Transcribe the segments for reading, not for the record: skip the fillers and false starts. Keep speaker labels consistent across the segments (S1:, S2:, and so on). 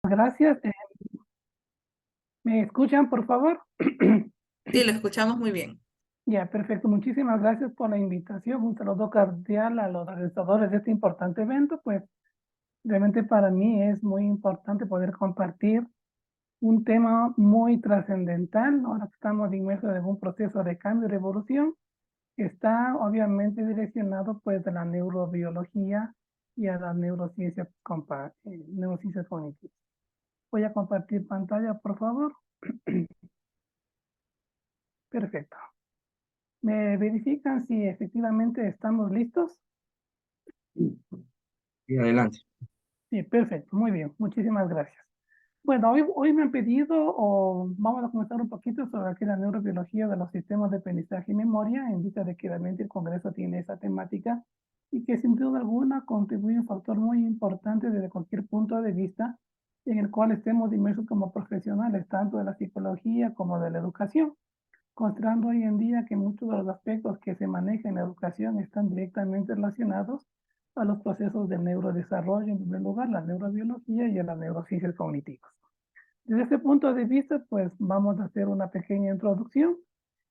S1: Gracias. ¿Me escuchan, por favor?
S2: Sí, lo escuchamos muy bien.
S1: Ya, perfecto. Muchísimas gracias por la invitación. Un saludo cordial a los organizadores de este importante evento. Pues realmente para mí es muy importante poder compartir un tema muy trascendental. Ahora que estamos inmersos en un proceso de cambio y revolución que está obviamente direccionado pues a la neurobiología y a las neurociencias cognitivas. Voy a compartir pantalla, por favor. Perfecto. ¿Me verifican si efectivamente estamos listos?
S3: Sí, adelante.
S1: Sí, perfecto, muy bien, muchísimas gracias. Bueno, hoy me han pedido, o vamos a comenzar un poquito sobre aquí la neurobiología de los sistemas de aprendizaje y memoria, en vista de que realmente el Congreso tiene esa temática y que sin duda alguna contribuye un factor muy importante desde cualquier punto de vista en el cual estemos inmersos como profesionales, tanto de la psicología como de la educación, considerando hoy en día que muchos de los aspectos que se manejan en la educación están directamente relacionados a los procesos de neurodesarrollo, en primer lugar, la neurobiología y a las neurociencias cognitivas. Desde este punto de vista, pues vamos a hacer una pequeña introducción.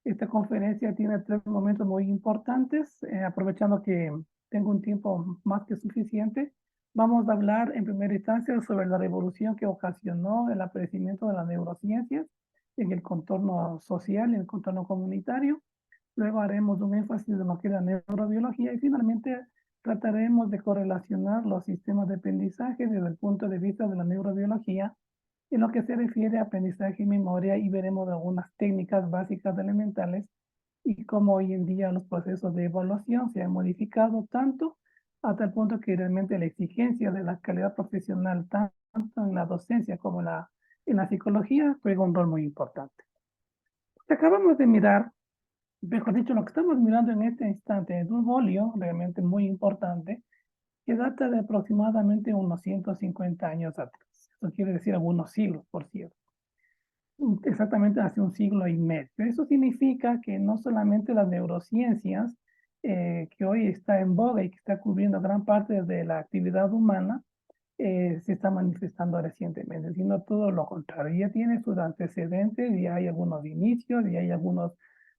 S1: Esta conferencia tiene tres momentos muy importantes, aprovechando que tengo un tiempo más que suficiente. Vamos a hablar en primera instancia sobre la revolución que ocasionó el aparecimiento de las neurociencias en el contorno social, en el contorno comunitario. Luego haremos un énfasis en lo que es la neurobiología y finalmente trataremos de correlacionar los sistemas de aprendizaje desde el punto de vista de la neurobiología en lo que se refiere a aprendizaje y memoria y veremos algunas técnicas básicas elementales y cómo hoy en día los procesos de evaluación se han modificado tanto hasta el punto que realmente la exigencia de la calidad profesional tanto en la docencia como en la psicología juega un rol muy importante. Acabamos de mirar, mejor dicho, lo que estamos mirando en este instante es un folio realmente muy importante que data de aproximadamente unos 150 años atrás. Eso quiere decir algunos siglos, por cierto. Exactamente hace un siglo y medio. Eso significa que no solamente las neurociencias, que hoy está en boga y que está cubriendo gran parte de la actividad humana, se está manifestando recientemente, sino todo lo contrario. Ya tiene sus antecedentes, ya hay algunos inicios, ya hay algunos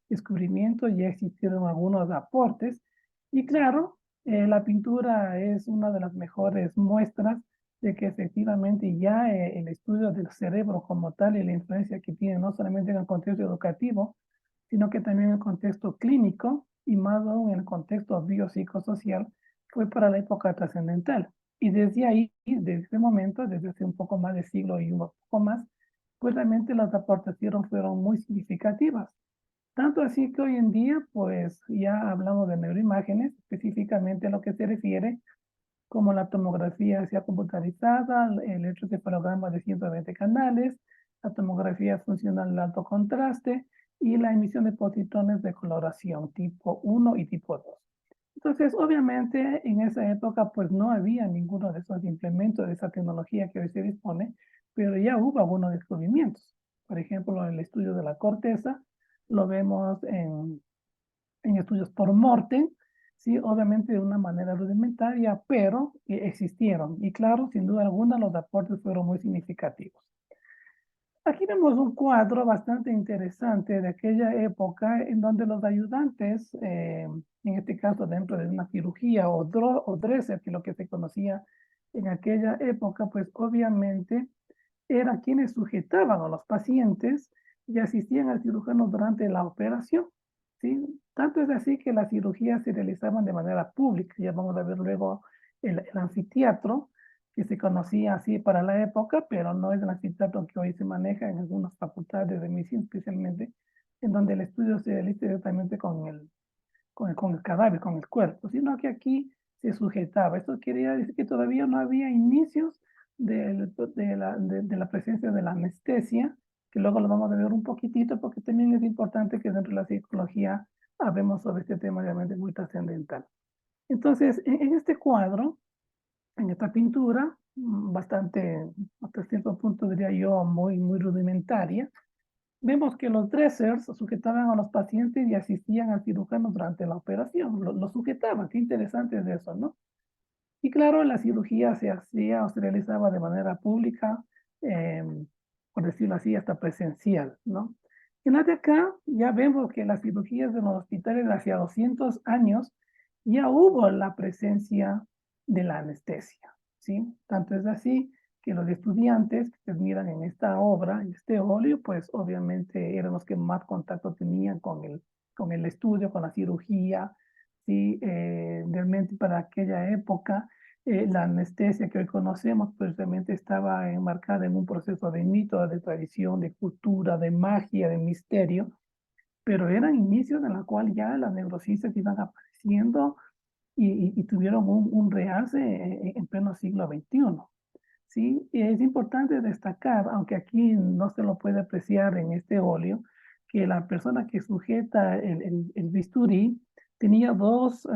S1: descubrimientos, ya existieron algunos aportes. Y claro, la pintura es una de las mejores muestras de que efectivamente ya el estudio del cerebro como tal y la influencia que tiene no solamente en el contexto educativo, sino que también en el contexto clínico y más aún en el contexto biopsicosocial, fue para la época trascendental. Y desde ahí, desde ese momento, desde hace un poco más de siglo y un poco más, pues realmente las aportaciones fueron muy significativas. Tanto así que hoy en día, pues ya hablamos de neuroimágenes, específicamente en lo que se refiere como la tomografía sea computarizada, el electroencefalograma de 120 canales, la tomografía funcional de alto contraste y la emisión de positrones de coloración tipo 1 y tipo 2. Entonces, obviamente, en esa época, pues no había ninguno de esos implementos, de esa tecnología que hoy se dispone, pero ya hubo algunos descubrimientos. Por ejemplo, el estudio de la corteza, lo vemos en estudios por Morten, sí, obviamente de una manera rudimentaria, pero existieron. Y claro, sin duda alguna, los aportes fueron muy significativos. Aquí vemos un cuadro bastante interesante de aquella época en donde los ayudantes, en este caso dentro de una cirugía o dresser, que es lo que se conocía en aquella época, pues obviamente eran quienes sujetaban a los pacientes y asistían al cirujano durante la operación, ¿sí? Tanto es así que las cirugías se realizaban de manera pública. Ya vamos a ver luego el anfiteatro, que se conocía así para la época, pero no es el anfiteatro que hoy se maneja en algunas facultades de medicina, especialmente, en donde el estudio se realiza directamente con el cadáver, con el cuerpo, sino que aquí se sujetaba. Esto quería decir que todavía no había inicios de la presencia de la anestesia, que luego lo vamos a ver un poquitito, porque también es importante que dentro de la psicología hablemos sobre este tema realmente muy trascendental. Entonces, en este cuadro, en esta pintura, bastante, hasta cierto punto diría yo, muy rudimentaria, vemos que los dressers sujetaban a los pacientes y asistían al cirujano durante la operación. Lo sujetaban, qué interesante es eso, ¿no? Y claro, la cirugía se hacía o se realizaba de manera pública, eh, por decirlo así, hasta presencial, ¿no? En la de acá ya vemos que las cirugías de los hospitales de hacia 200 años ya hubo la presencia de la anestesia, ¿sí? Tanto es así que los estudiantes que se admiran en esta obra, en este óleo, pues obviamente eran los que más contacto tenían con el estudio, con la cirugía, ¿sí? Realmente para aquella época la anestesia que hoy conocemos, pues realmente estaba enmarcada en un proceso de mito, de tradición, de cultura, de magia, de misterio, pero eran inicios en la cual ya las neurociencias iban apareciendo y tuvieron un realce en pleno siglo XXI. ¿Sí? Y es importante destacar, aunque aquí no se lo puede apreciar en este óleo, que la persona que sujeta el bisturí tenía dos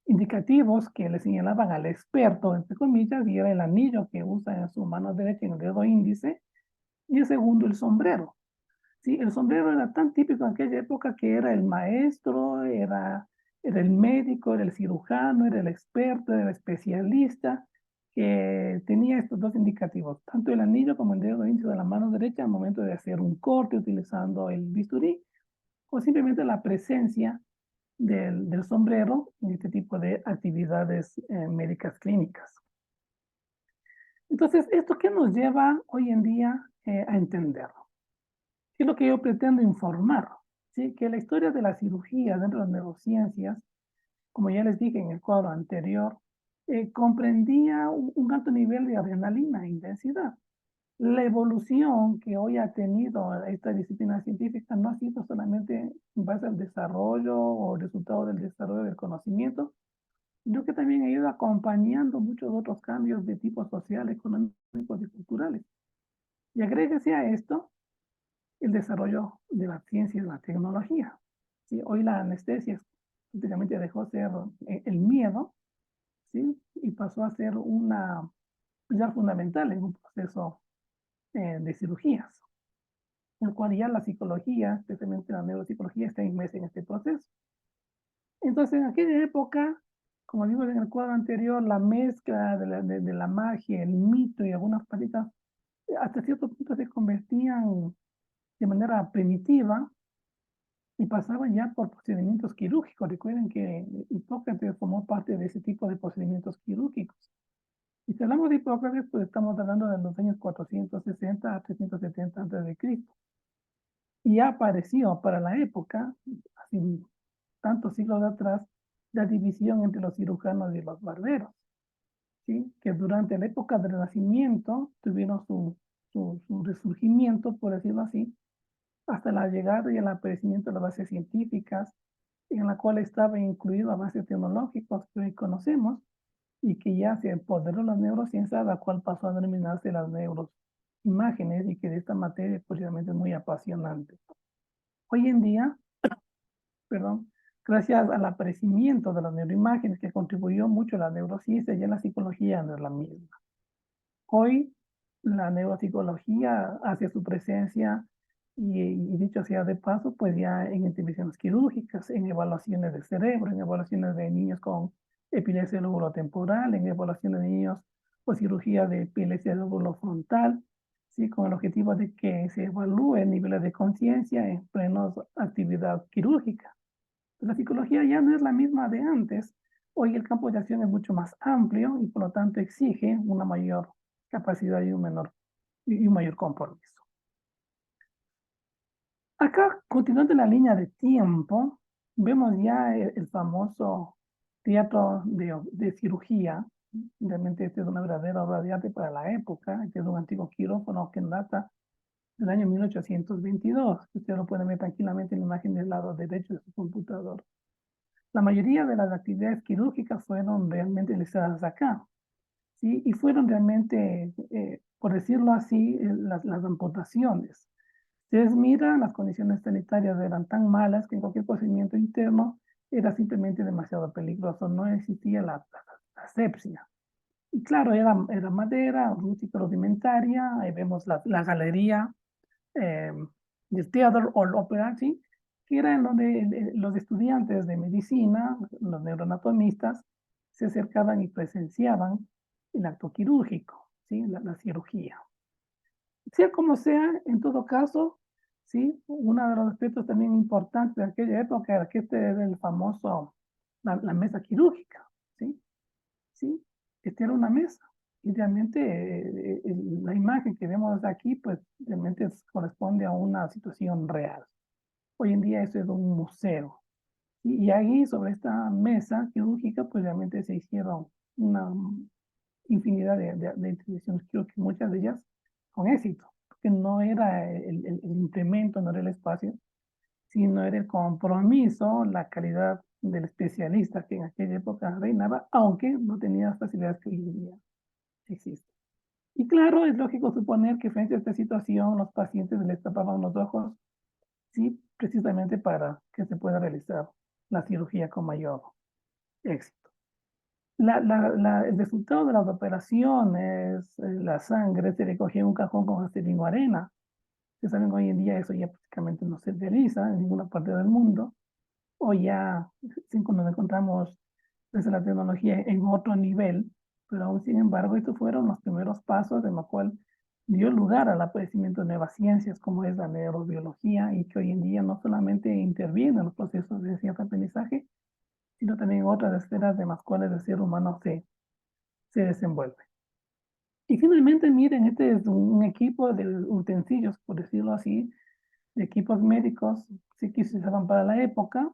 S1: indicativos que le señalaban al experto, entre comillas, y era el anillo que usa en su mano derecha, en el dedo índice, y el segundo, el sombrero. ¿Sí? El sombrero era tan típico en aquella época que era el maestro, era el médico, era el cirujano, era el experto, era el especialista, que tenía estos dos indicativos, tanto el anillo como el dedo índice de la mano derecha al momento de hacer un corte utilizando el bisturí, o simplemente la presencia del sombrero en este tipo de actividades médicas clínicas. Entonces, ¿esto qué nos lleva hoy en día a entenderlo? ¿Qué es lo que yo pretendo informar? ¿Sí? Que la historia de la cirugía dentro de las neurociencias, como ya les dije en el cuadro anterior, comprendía un alto nivel de adrenalina e intensidad. La evolución que hoy ha tenido esta disciplina científica no ha sido solamente en base al desarrollo o resultado del desarrollo del conocimiento, sino que también ha ido acompañando muchos otros cambios de tipo social, económicos y culturales. Y agréguese a esto el desarrollo de la ciencia y la tecnología. ¿Sí? Hoy la anestesia prácticamente dejó ser el miedo, ¿sí? Y pasó a ser una pilar fundamental en un proceso de cirugías, en el cual ya la psicología, especialmente la neuropsicología, está inmersa en este proceso. Entonces, en aquella época, como digo en el cuadro anterior, la mezcla de la magia, el mito y algunas prácticas, hasta cierto punto se convertían de manera primitiva y pasaban ya por procedimientos quirúrgicos. Recuerden que Hipócrates formó parte de ese tipo de procedimientos quirúrgicos. Y si hablamos de Hipócrates, pues estamos hablando de los años 460 a 370 a.C. Y ya apareció para la época, así tantos siglos atrás, la división entre los cirujanos y los barberos, ¿sí? Que durante la época del Renacimiento tuvieron su resurgimiento, por decirlo así, hasta la llegada y el aparecimiento de las bases científicas, en la cual estaba incluido avances tecnológicos que hoy conocemos y que ya se apoderó la neurociencia, la cual pasó a denominarse las neuroimágenes y que de esta materia pues realmente es muy apasionante. Hoy en día, perdón, gracias al aparecimiento de las neuroimágenes que contribuyó mucho a la neurociencia y a la psicología no es la misma. Hoy la neuropsicología hace su presencia y dicho sea de paso, pues ya en intervenciones quirúrgicas, en evaluaciones del cerebro, en evaluaciones de niños con epilepsia temporal, en evaluaciones de niños con cirugía de epilepsia frontal, ¿sí? Con el objetivo de que se evalúe el nivel de conciencia en plena actividad quirúrgica. La psicología ya no es la misma de antes. Hoy el campo de acción es mucho más amplio y por lo tanto exige una mayor capacidad y un mayor compromiso. Acá, continuando la línea de tiempo, vemos ya el famoso teatro de cirugía. Realmente este es una verdadera obra de arte para la época. Este es un antiguo quirófano que data del año 1822. Usted lo puede ver tranquilamente en la imagen del lado derecho de su computador. La mayoría de las actividades quirúrgicas fueron realmente realizadas acá, ¿sí? Y fueron realmente, por decirlo así, las amputaciones. Ustedes miran, las condiciones sanitarias eran tan malas que en cualquier procedimiento interno era simplemente demasiado peligroso, no existía la asepsia. Y claro, era madera, rústica, rudimentaria, ahí vemos la galería eh, del Theater or Opera, ¿sí? Que era en donde los estudiantes de medicina, los neuroanatomistas, se acercaban y presenciaban el acto quirúrgico. ¿sí? La cirugía. Sea como sea, en todo caso, ¿sí? Uno de los aspectos también importantes de aquella época era que este era el famoso, la mesa quirúrgica, ¿sí? ¿Sí? Este era una mesa. Y realmente la imagen que vemos aquí, pues realmente corresponde a una situación real. Hoy en día eso es un museo. Y ahí sobre esta mesa quirúrgica, pues realmente se hicieron una infinidad de intervenciones, creo que muchas de ellas con éxito, porque no era el implemento, no era el espacio, sino era el compromiso, la calidad del especialista que en aquella época reinaba, aunque no tenía las facilidades que hoy en día existen. Y claro, es lógico suponer que frente a esta situación los pacientes les tapaban los ojos, sí, precisamente para que se pueda realizar la cirugía con mayor éxito. El resultado de las operaciones, la sangre se recogía en un cajón con acerino arena. Ustedes saben que hoy en día eso ya prácticamente no se realiza en ninguna parte del mundo. Hoy ya nos encontramos desde la tecnología en otro nivel, pero aún sin embargo estos fueron los primeros pasos en los cuales dio lugar al aparecimiento de nuevas ciencias como es la neurobiología y que hoy en día no solamente interviene en los procesos de cierto aprendizaje, sino también en otras esferas de las cuales el ser humano se desenvuelve. Y finalmente, miren, este es un equipo de utensilios, por decirlo así, de equipos médicos, sí que se usaban para la época,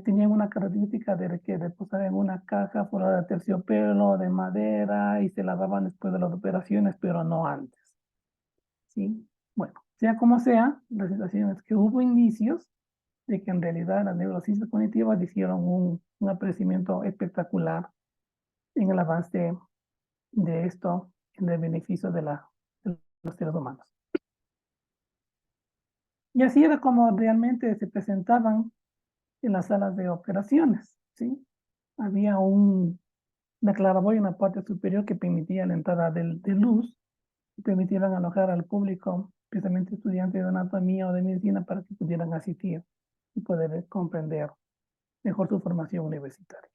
S1: tenían una característica de que reposaban en una caja forrada de terciopelo, de madera, y se lavaban después de las operaciones, pero no antes, ¿sí? Bueno, sea como sea, la situación es que hubo indicios de que en realidad las neurociencias cognitivas hicieron un aparecimiento espectacular en el avance de esto en el beneficio de los seres humanos. Y así era como realmente se presentaban en las salas de operaciones, ¿sí? Había una claraboya en la parte superior que permitía la entrada de luz, y permitieran alojar al público, especialmente estudiantes de anatomía o de medicina, para que pudieran asistir y poder comprender mejor su formación universitaria.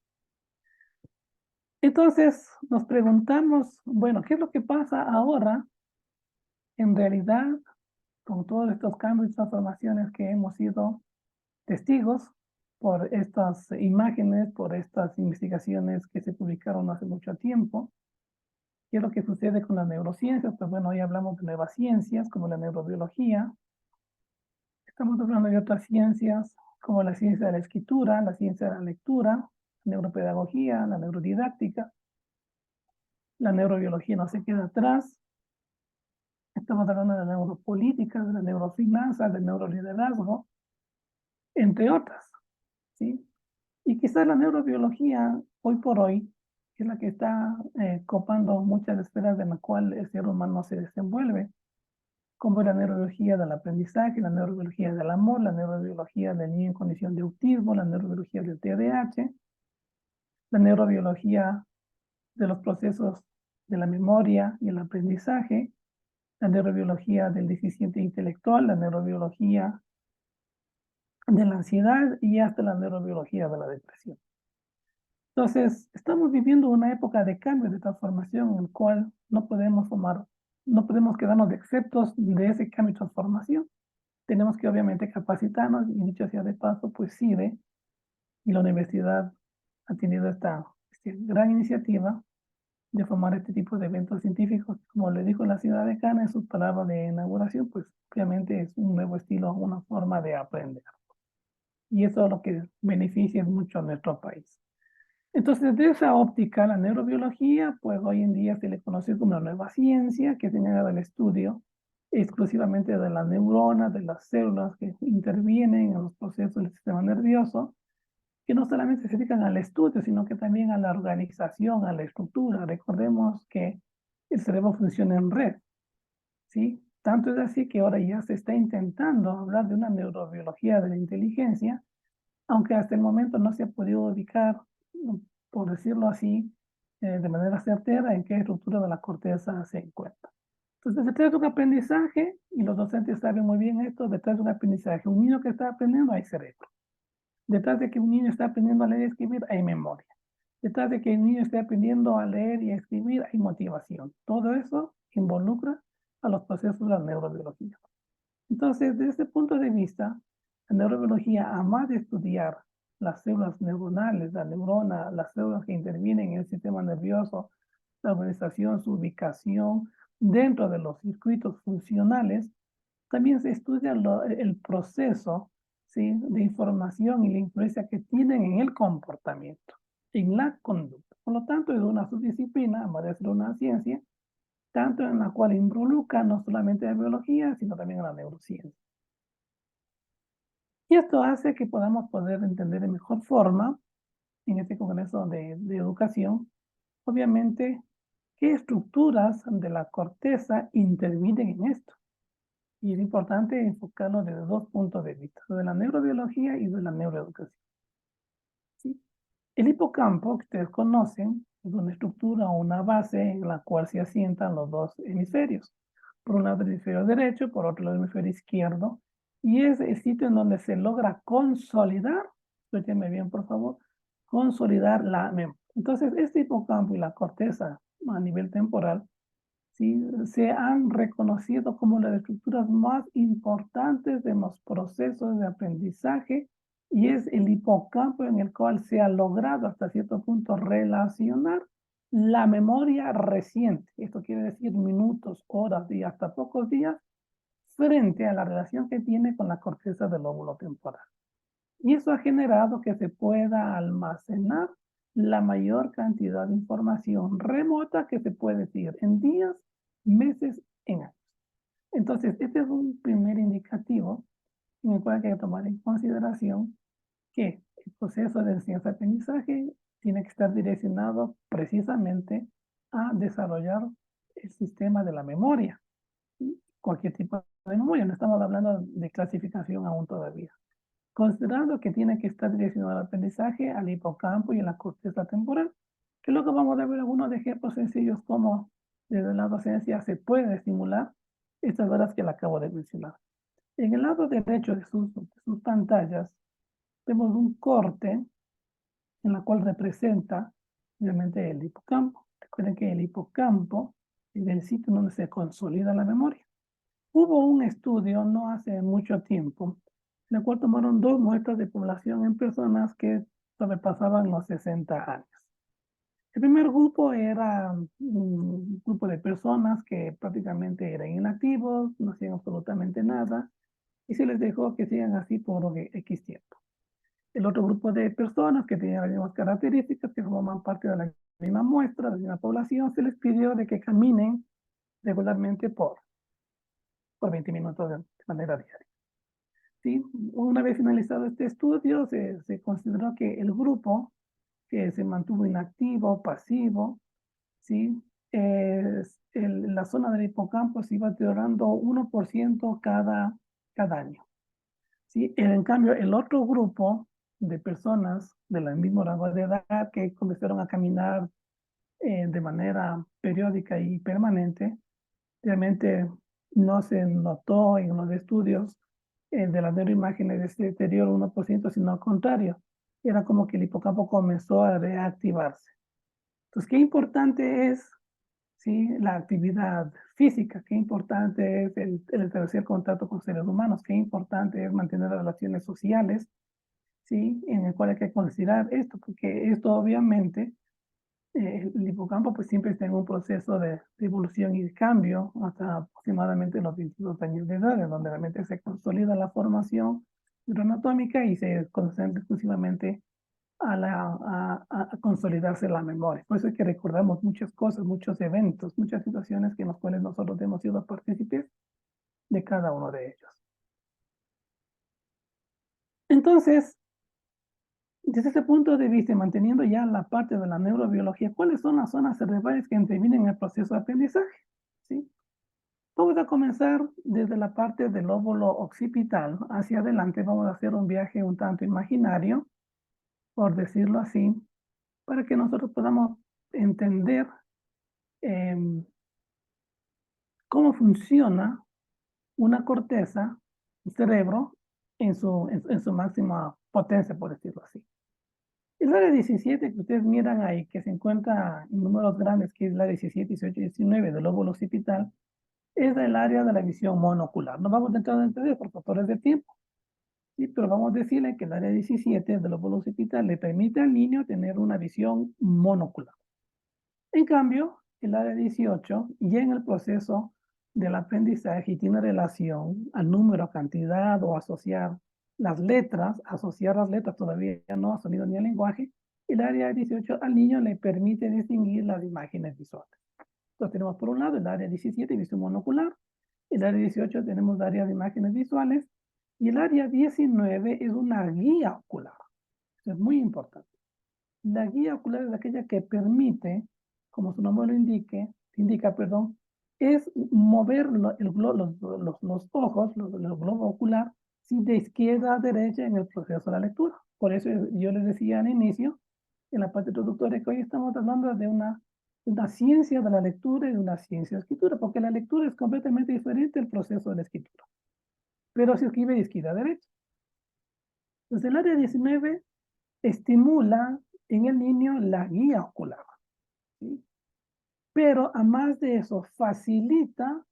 S1: Entonces nos preguntamos, bueno, ¿qué es lo que pasa ahora en realidad con todos estos cambios y transformaciones que hemos sido testigos por estas imágenes, por estas investigaciones que se publicaron hace mucho tiempo? ¿Qué es lo que sucede con las neurociencias? Pues bueno, hoy hablamos de nuevas ciencias como la neurobiología. Estamos hablando de otras ciencias como la ciencia de la escritura, la ciencia de la lectura, la neuropedagogía, la neurodidáctica. La neurobiología no se queda atrás. Estamos hablando de la neuropolítica, de la neurofinanzas, del neuroliderazgo, entre otras, ¿sí? Y quizás la neurobiología, hoy por hoy, es la que está copando muchas esferas en las cuales el ser humano se desenvuelve, como la neurobiología del aprendizaje, la neurobiología del amor, la neurobiología del niño en condición de autismo, la neurobiología del TDAH, la neurobiología de los procesos de la memoria y el aprendizaje, la neurobiología del deficiente intelectual, la neurobiología de la ansiedad y hasta la neurobiología de la depresión. Entonces, estamos viviendo una época de cambio, de transformación, en el cual no podemos quedarnos exceptos de ese cambio y transformación. Tenemos que obviamente capacitarnos y dicho sea de paso, pues CIDE y la universidad ha tenido esta gran iniciativa de formar este tipo de eventos científicos. Como le dijo la ciudad decana en sus palabras de inauguración, pues obviamente es un nuevo estilo, una forma de aprender. Y eso es lo que beneficia mucho a nuestro país. Entonces, desde esa óptica, la neurobiología, pues hoy en día se le conoce como una nueva ciencia que se encarga del estudio exclusivamente de las neuronas, de las células que intervienen en los procesos del sistema nervioso, que no solamente se dedican al estudio, sino que también a la organización, a la estructura. Recordemos que el cerebro funciona en red, ¿sí? Tanto es así que ahora ya se está intentando hablar de una neurobiología de la inteligencia, aunque hasta el momento no se ha podido ubicar, por decirlo así, de manera certera en qué estructura de la corteza se encuentra. Entonces, detrás de un aprendizaje, y los docentes saben muy bien esto, detrás de un aprendizaje, un niño que está aprendiendo hay cerebro. Detrás de que un niño está aprendiendo a leer y escribir hay memoria. Detrás de que el niño esté aprendiendo a leer y a escribir, hay motivación. Todo eso involucra a los procesos de la neurobiología. Entonces, desde este punto de vista, la neurobiología, además de estudiar las células neuronales, la neurona, las células que intervienen en el sistema nervioso, la organización, su ubicación dentro de los circuitos funcionales, también se estudia el proceso, ¿sí?, de información y la influencia que tienen en el comportamiento, en la conducta. Por lo tanto, es una subdisciplina, además de ser una ciencia, tanto en la cual involucra no solamente la biología, sino también la neurociencia. Y esto hace que podamos poder entender de mejor forma, en este congreso de educación, obviamente, qué estructuras de la corteza intervienen en esto. Y es importante enfocarlo desde dos puntos de vista, de la neurobiología y de la neuroeducación. ¿Sí? El hipocampo, que ustedes conocen, es una estructura o una base en la cual se asientan los dos hemisferios. Por un lado el hemisferio derecho, por otro lado el hemisferio izquierdo, y es el sitio en donde se logra consolidar, escúchenme bien por favor, consolidar la memoria. Entonces, este hipocampo y la corteza a nivel temporal, ¿sí?, se han reconocido como las estructuras más importantes de los procesos de aprendizaje y es el hipocampo en el cual se ha logrado hasta cierto punto relacionar la memoria reciente, esto quiere decir minutos, horas y hasta pocos días, frente a la relación que tiene con la corteza del lóbulo temporal. Y eso ha generado que se pueda almacenar la mayor cantidad de información remota que se puede decir en días, meses, en años. Entonces, este es un primer indicativo en el cual hay que tomar en consideración que el proceso de enseñanza-aprendizaje tiene que estar direccionado precisamente a desarrollar el sistema de la memoria. Cualquier tipo de memoria, no estamos hablando de clasificación aún todavía. Considerando que tiene que estar direccionado al aprendizaje, al hipocampo y a la corteza temporal, que luego vamos a ver algunos ejemplos sencillos como desde la docencia se puede estimular estas horas que le acabo de mencionar. En el lado derecho de sus pantallas vemos un corte en la cual representa realmente el hipocampo. Recuerden que el hipocampo es el sitio donde se consolida la memoria. Hubo un estudio no hace mucho tiempo, en el cual tomaron 2 muestras de población en personas que sobrepasaban los 60 años. El primer grupo era un grupo de personas que prácticamente eran inactivos, no hacían absolutamente nada, y se les dejó que sigan así por X tiempo. El otro grupo de personas que tenían las mismas características, que formaban parte de la misma muestra, de la misma población, se les pidió de que caminen regularmente por 20 minutos de manera diaria. ¿Sí? Una vez finalizado este estudio, se consideró que el grupo que se mantuvo inactivo, pasivo, ¿sí?, la zona del hipocampo se iba deteriorando 1% cada año. ¿Sí? En cambio, el otro grupo de personas del mismo rango de edad que comenzaron a caminar de manera periódica y permanente, realmente no se notó en los estudios de las neuroimágenes de este deterioro 1%, sino al contrario. Era como que el hipocampo comenzó a reactivarse. Entonces, qué importante es, ¿sí?, la actividad física, qué importante es el establecer contacto con seres humanos, qué importante es mantener relaciones sociales, ¿sí?, en el cual hay que considerar esto, porque esto obviamente el hipocampo pues siempre está en un proceso de evolución y de cambio hasta aproximadamente los 22 años de edad, en donde realmente se consolida la formación neuroanatómica y se concentra exclusivamente a consolidarse la memoria. Por eso es que recordamos muchas cosas, muchos eventos, muchas situaciones en las cuales nosotros hemos sido partícipes de cada uno de ellos. Entonces, desde ese punto de vista, manteniendo ya la parte de la neurobiología, ¿cuáles son las zonas cerebrales que intervienen en el proceso de aprendizaje? ¿Sí? Vamos a comenzar desde la parte del lóbulo occipital hacia adelante. Vamos a hacer un viaje un tanto imaginario, por decirlo así, para que nosotros podamos entender em, cómo funciona una corteza, un cerebro, en su máxima potencia, por decirlo así. El área 17 que ustedes miran ahí, que se encuentra en números grandes, que es la 17, 18 y 19 del lóbulo occipital, es el área de la visión monocular. No vamos a entrar en detalle por factores de tiempo, ¿sí? Pero vamos a decirle que el área 17 del lóbulo occipital le permite al niño tener una visión monocular. En cambio, el área 18 ya en el proceso del aprendizaje y tiene relación al número, cantidad o asociar las letras todavía no a sonido ni a lenguaje, el área 18 al niño le permite distinguir las imágenes visuales. Entonces tenemos por un lado el área 17, visión monocular, el área 18 tenemos el área de imágenes visuales y el área 19 es una guía ocular. Eso es muy importante. La guía ocular es aquella que permite, como su nombre lo indica, es mover los ojos, el globo ocular, ¿sí? De izquierda a derecha en el proceso de la lectura. Por eso yo les decía al inicio, en la parte introductoria, que hoy estamos hablando de una ciencia de la lectura y de una ciencia de la escritura, porque la lectura es completamente diferente al proceso de la escritura, pero se escribe de izquierda a derecha. Entonces el área 19 estimula en el niño la guía ocular, ¿sí? Pero a más de eso, facilita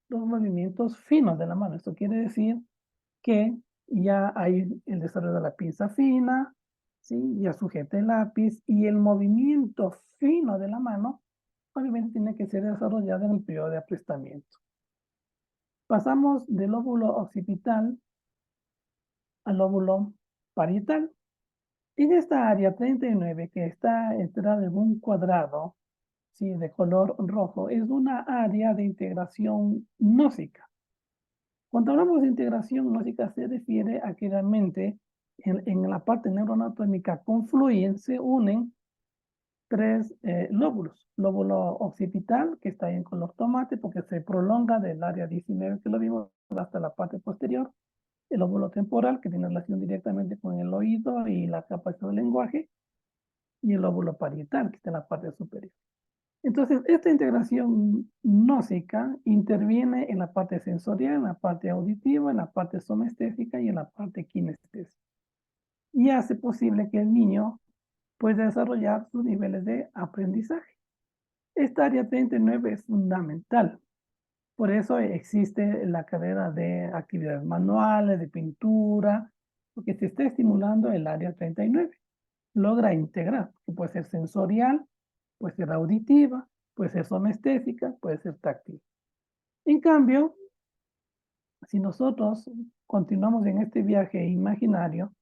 S1: los movimientos finos de la mano. Esto quiere decir que ya hay el desarrollo de la pinza fina, ¿sí? Ya sujeta el lápiz y el movimiento fino de la mano obviamente tiene que ser desarrollado en el periodo de aprestamiento. Pasamos del lóbulo occipital al lóbulo parietal. En esta área 39 que está entrada en un cuadrado, ¿sí? De color rojo, es una área de integración gnósica. Cuando hablamos de integración gnósica se refiere a que realmente en la parte neuroanatómica confluyen, se unen tres lóbulos. Lóbulo occipital, que está ahí en color tomate porque se prolonga del área 19 que lo vimos hasta la parte posterior. El lóbulo temporal, que tiene relación directamente con el oído y la capacidad del lenguaje. Y el lóbulo parietal, que está en la parte superior. Entonces, esta integración gnósica interviene en la parte sensorial, en la parte auditiva, en la parte somestésica y en la parte kinestésica. Y hace posible que el niño pueda desarrollar sus niveles de aprendizaje. Esta área 39 es fundamental. Por eso existe la carrera de actividades manuales, de pintura, porque se está estimulando el área 39. Logra integrar, que puede ser sensorial, puede ser auditiva, puede ser somestésica, puede ser táctil. En cambio, si nosotros continuamos en este viaje imaginario,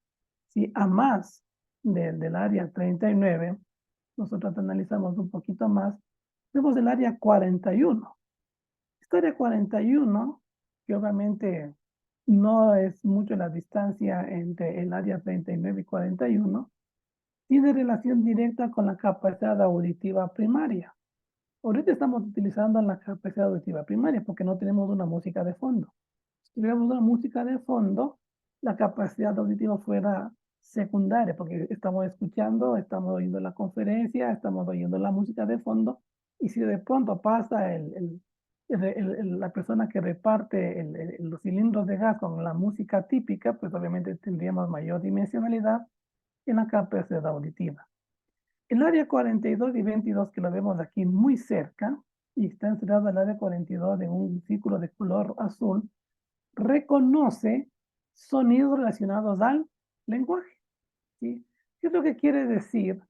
S1: si a más del área 39, nosotros analizamos un poquito más, vemos el área 41. Esta área 41, que obviamente no es mucho la distancia entre el área 39 y 41, tiene relación directa con la capacidad auditiva primaria. Ahorita estamos utilizando la capacidad auditiva primaria porque no tenemos una música de fondo. Si tuviéramos una música de fondo, la capacidad auditiva fuera secundaria porque estamos escuchando, estamos oyendo la conferencia, estamos oyendo la música de fondo y si de pronto pasa la persona que reparte los cilindros de gas con la música típica, pues obviamente tendríamos mayor dimensionalidad en la capacidad auditiva. El área 42 y 22, que lo vemos aquí muy cerca, y está encerrado el área 42 en un círculo de color azul, reconoce sonidos relacionados al lenguaje, ¿sí? ¿Qué es lo que quiere decir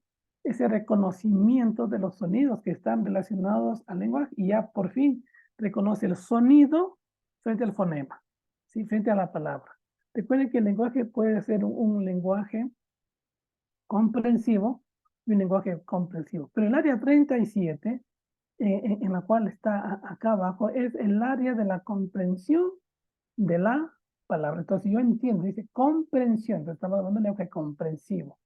S1: ese reconocimiento de los sonidos que están relacionados al lenguaje? Y ya por fin reconoce el sonido frente al fonema, ¿sí? Frente a la palabra. Recuerden que el lenguaje puede ser un lenguaje comprensivo y un lenguaje comprensivo. Pero el área 37, en la cual está acá abajo, es el área de la comprensión de la palabra. Entonces yo entiendo, dice comprensión, entonces estamos hablando de lenguaje comprensivo,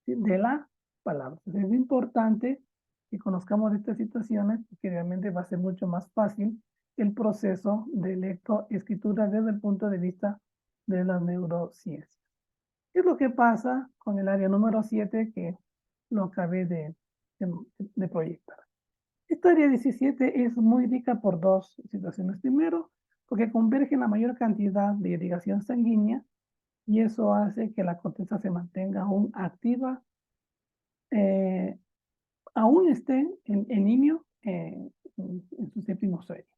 S1: ¿sí? De la palabra. Entonces es importante que conozcamos estas situaciones porque realmente va a ser mucho más fácil el proceso de lectoescritura desde el punto de vista de las neurociencias. ¿Qué es lo que pasa con el área número 7 que lo acabé de proyectar? Esta área 17 es muy rica por dos situaciones. Primero, porque converge la mayor cantidad de irrigación sanguínea y eso hace que la corteza se mantenga aún activa, eh, aún esté el niño en su séptimo sueño,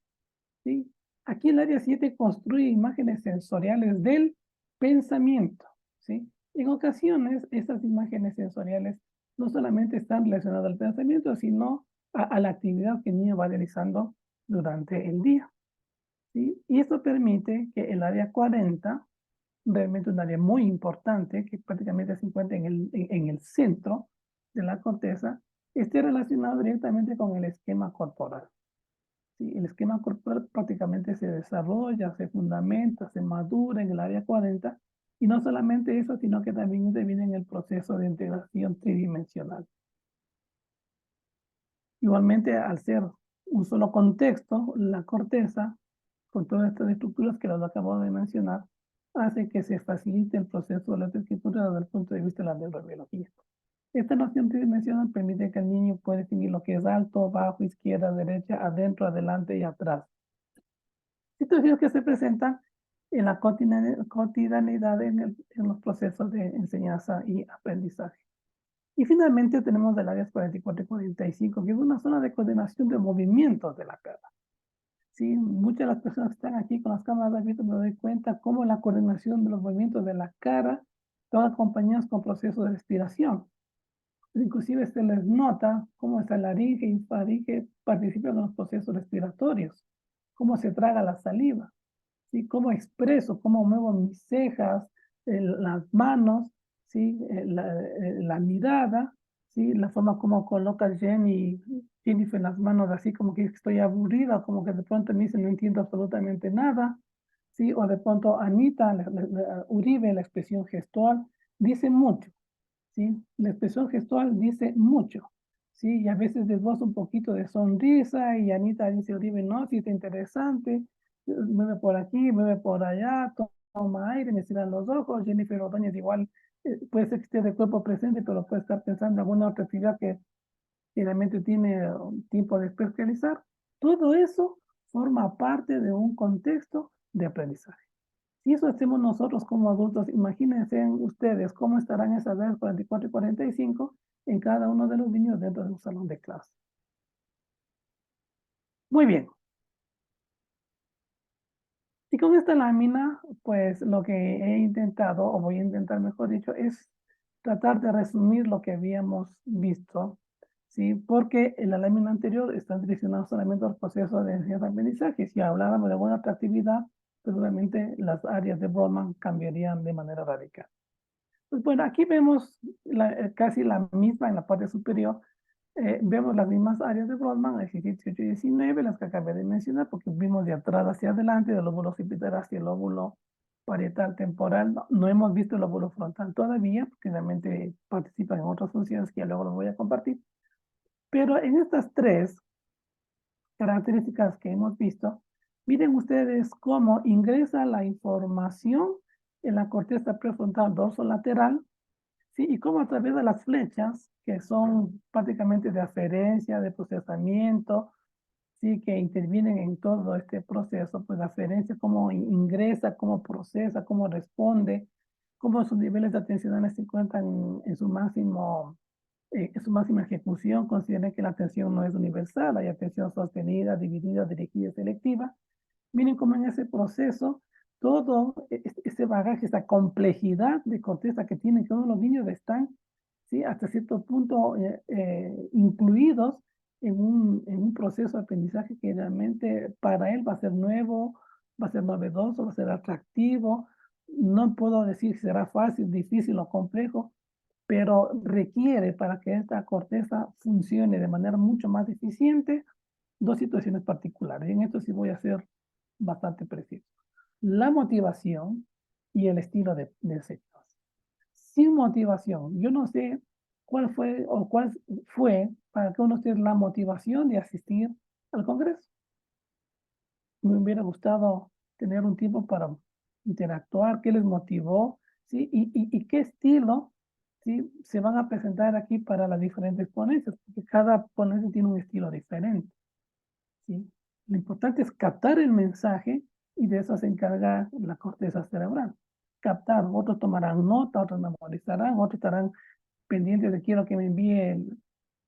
S1: ¿sí? Aquí el área 7 construye imágenes sensoriales del pensamiento, ¿sí? En ocasiones, estas imágenes sensoriales no solamente están relacionadas al pensamiento, sino a la actividad que el niño va realizando durante el día, ¿sí? Y esto permite que el área 40, realmente un área muy importante, que prácticamente se encuentra en el centro de la corteza, esté relacionado directamente con el esquema corporal. ¿Sí? El esquema corporal prácticamente se desarrolla, se fundamenta, se madura en el área 40, y no solamente eso, sino que también interviene en el proceso de integración tridimensional. Igualmente, al ser un solo contexto, la corteza, con todas estas estructuras que los acabo de mencionar, hace que se facilite el proceso de la escritura desde el punto de vista de la neurobiología. Esta noción tridimensional permite que el niño pueda definir lo que es alto, bajo, izquierda, derecha, adentro, adelante y atrás. Situaciones que se presentan en la cotidianidad en los procesos de enseñanza y aprendizaje. Y finalmente tenemos el área 44 y 45, que es una zona de coordinación de movimientos de la cara. Sí, muchas de las personas que están aquí con las cámaras abiertas me doy cuenta cómo la coordinación de los movimientos de la cara están acompañados con procesos de respiración. Inclusive se les nota cómo esta laringe y faringe participan en los procesos respiratorios, cómo se traga la saliva, ¿sí? Cómo expreso, cómo muevo mis cejas, las manos, ¿sí? La mirada, ¿sí? La forma como coloca Jennifer las manos así como que estoy aburrida, como que de pronto me dice no entiendo absolutamente nada, ¿sí? O de pronto Anita, Uribe, la expresión gestual, dice mucho, ¿sí? La expresión gestual dice mucho, ¿sí? Y a veces desboza un poquito de sonrisa y Anita dice, Uribe, no, sí está interesante, mueve por aquí, mueve por allá, toma aire, me cierran los ojos. Jennifer Ordóñez igual puede ser que esté de cuerpo presente, pero puede estar pensando en alguna otra actividad que realmente tiene tiempo de especializar. Todo eso forma parte de un contexto de aprendizaje. Si eso hacemos nosotros como adultos, imagínense ustedes cómo estarán esas edades 44 y 45 en cada uno de los niños dentro de un salón de clase. Muy bien. Y con esta lámina, pues lo que he intentado, o voy a intentar, mejor dicho, es tratar de resumir lo que habíamos visto, ¿sí? Porque en la lámina anterior están direccionados solamente al proceso de enseñanza-aprendizaje. Si habláramos de alguna otra actividad, pues obviamente las áreas de Brodmann cambiarían de manera radical. Pues bueno, aquí vemos casi la misma en la parte superior. Vemos las mismas áreas de Brodmann, 17, 18 y 19, las que acabé de mencionar, porque vimos de atrás hacia adelante, del lóbulo occipital hacia el lóbulo parietal temporal. No hemos visto el lóbulo frontal todavía, porque realmente participan en otras funciones que ya luego los voy a compartir. Pero en estas tres características que hemos visto, miren ustedes cómo ingresa la información en la corteza prefrontal dorsolateral, ¿sí? Y cómo a través de las flechas, que son prácticamente de aferencia, de procesamiento, ¿sí? Que intervienen en todo este proceso, pues la aferencia, cómo ingresa, cómo procesa, cómo responde, cómo sus niveles atencionales se encuentran en su máxima ejecución. Consideren que la atención no es universal, hay atención sostenida, dividida, dirigida y selectiva. Miren cómo en ese proceso todo ese bagaje, esa complejidad de corteza que tienen todos los niños están, ¿sí? Hasta cierto punto incluidos en un proceso de aprendizaje que realmente para él va a ser nuevo, va a ser novedoso, va a ser atractivo. No puedo decir si será fácil, difícil o complejo, pero requiere para que esta corteza funcione de manera mucho más eficiente dos situaciones particulares. Y en esto sí voy a ser bastante preciso. La motivación y el estilo de enseñanza. Sin motivación, yo no sé cuál fue para cada uno de ustedes la motivación de asistir al Congreso. Me hubiera gustado tener un tiempo para interactuar, qué les motivó, ¿sí? Y qué estilo, ¿sí? Se van a presentar aquí para las diferentes ponencias, porque cada ponencia tiene un estilo diferente, ¿sí? Lo importante es captar el mensaje y de eso se encarga la corteza cerebral. captar, otros tomarán nota, otros memorizarán, otros estarán pendientes de quiero que me envíe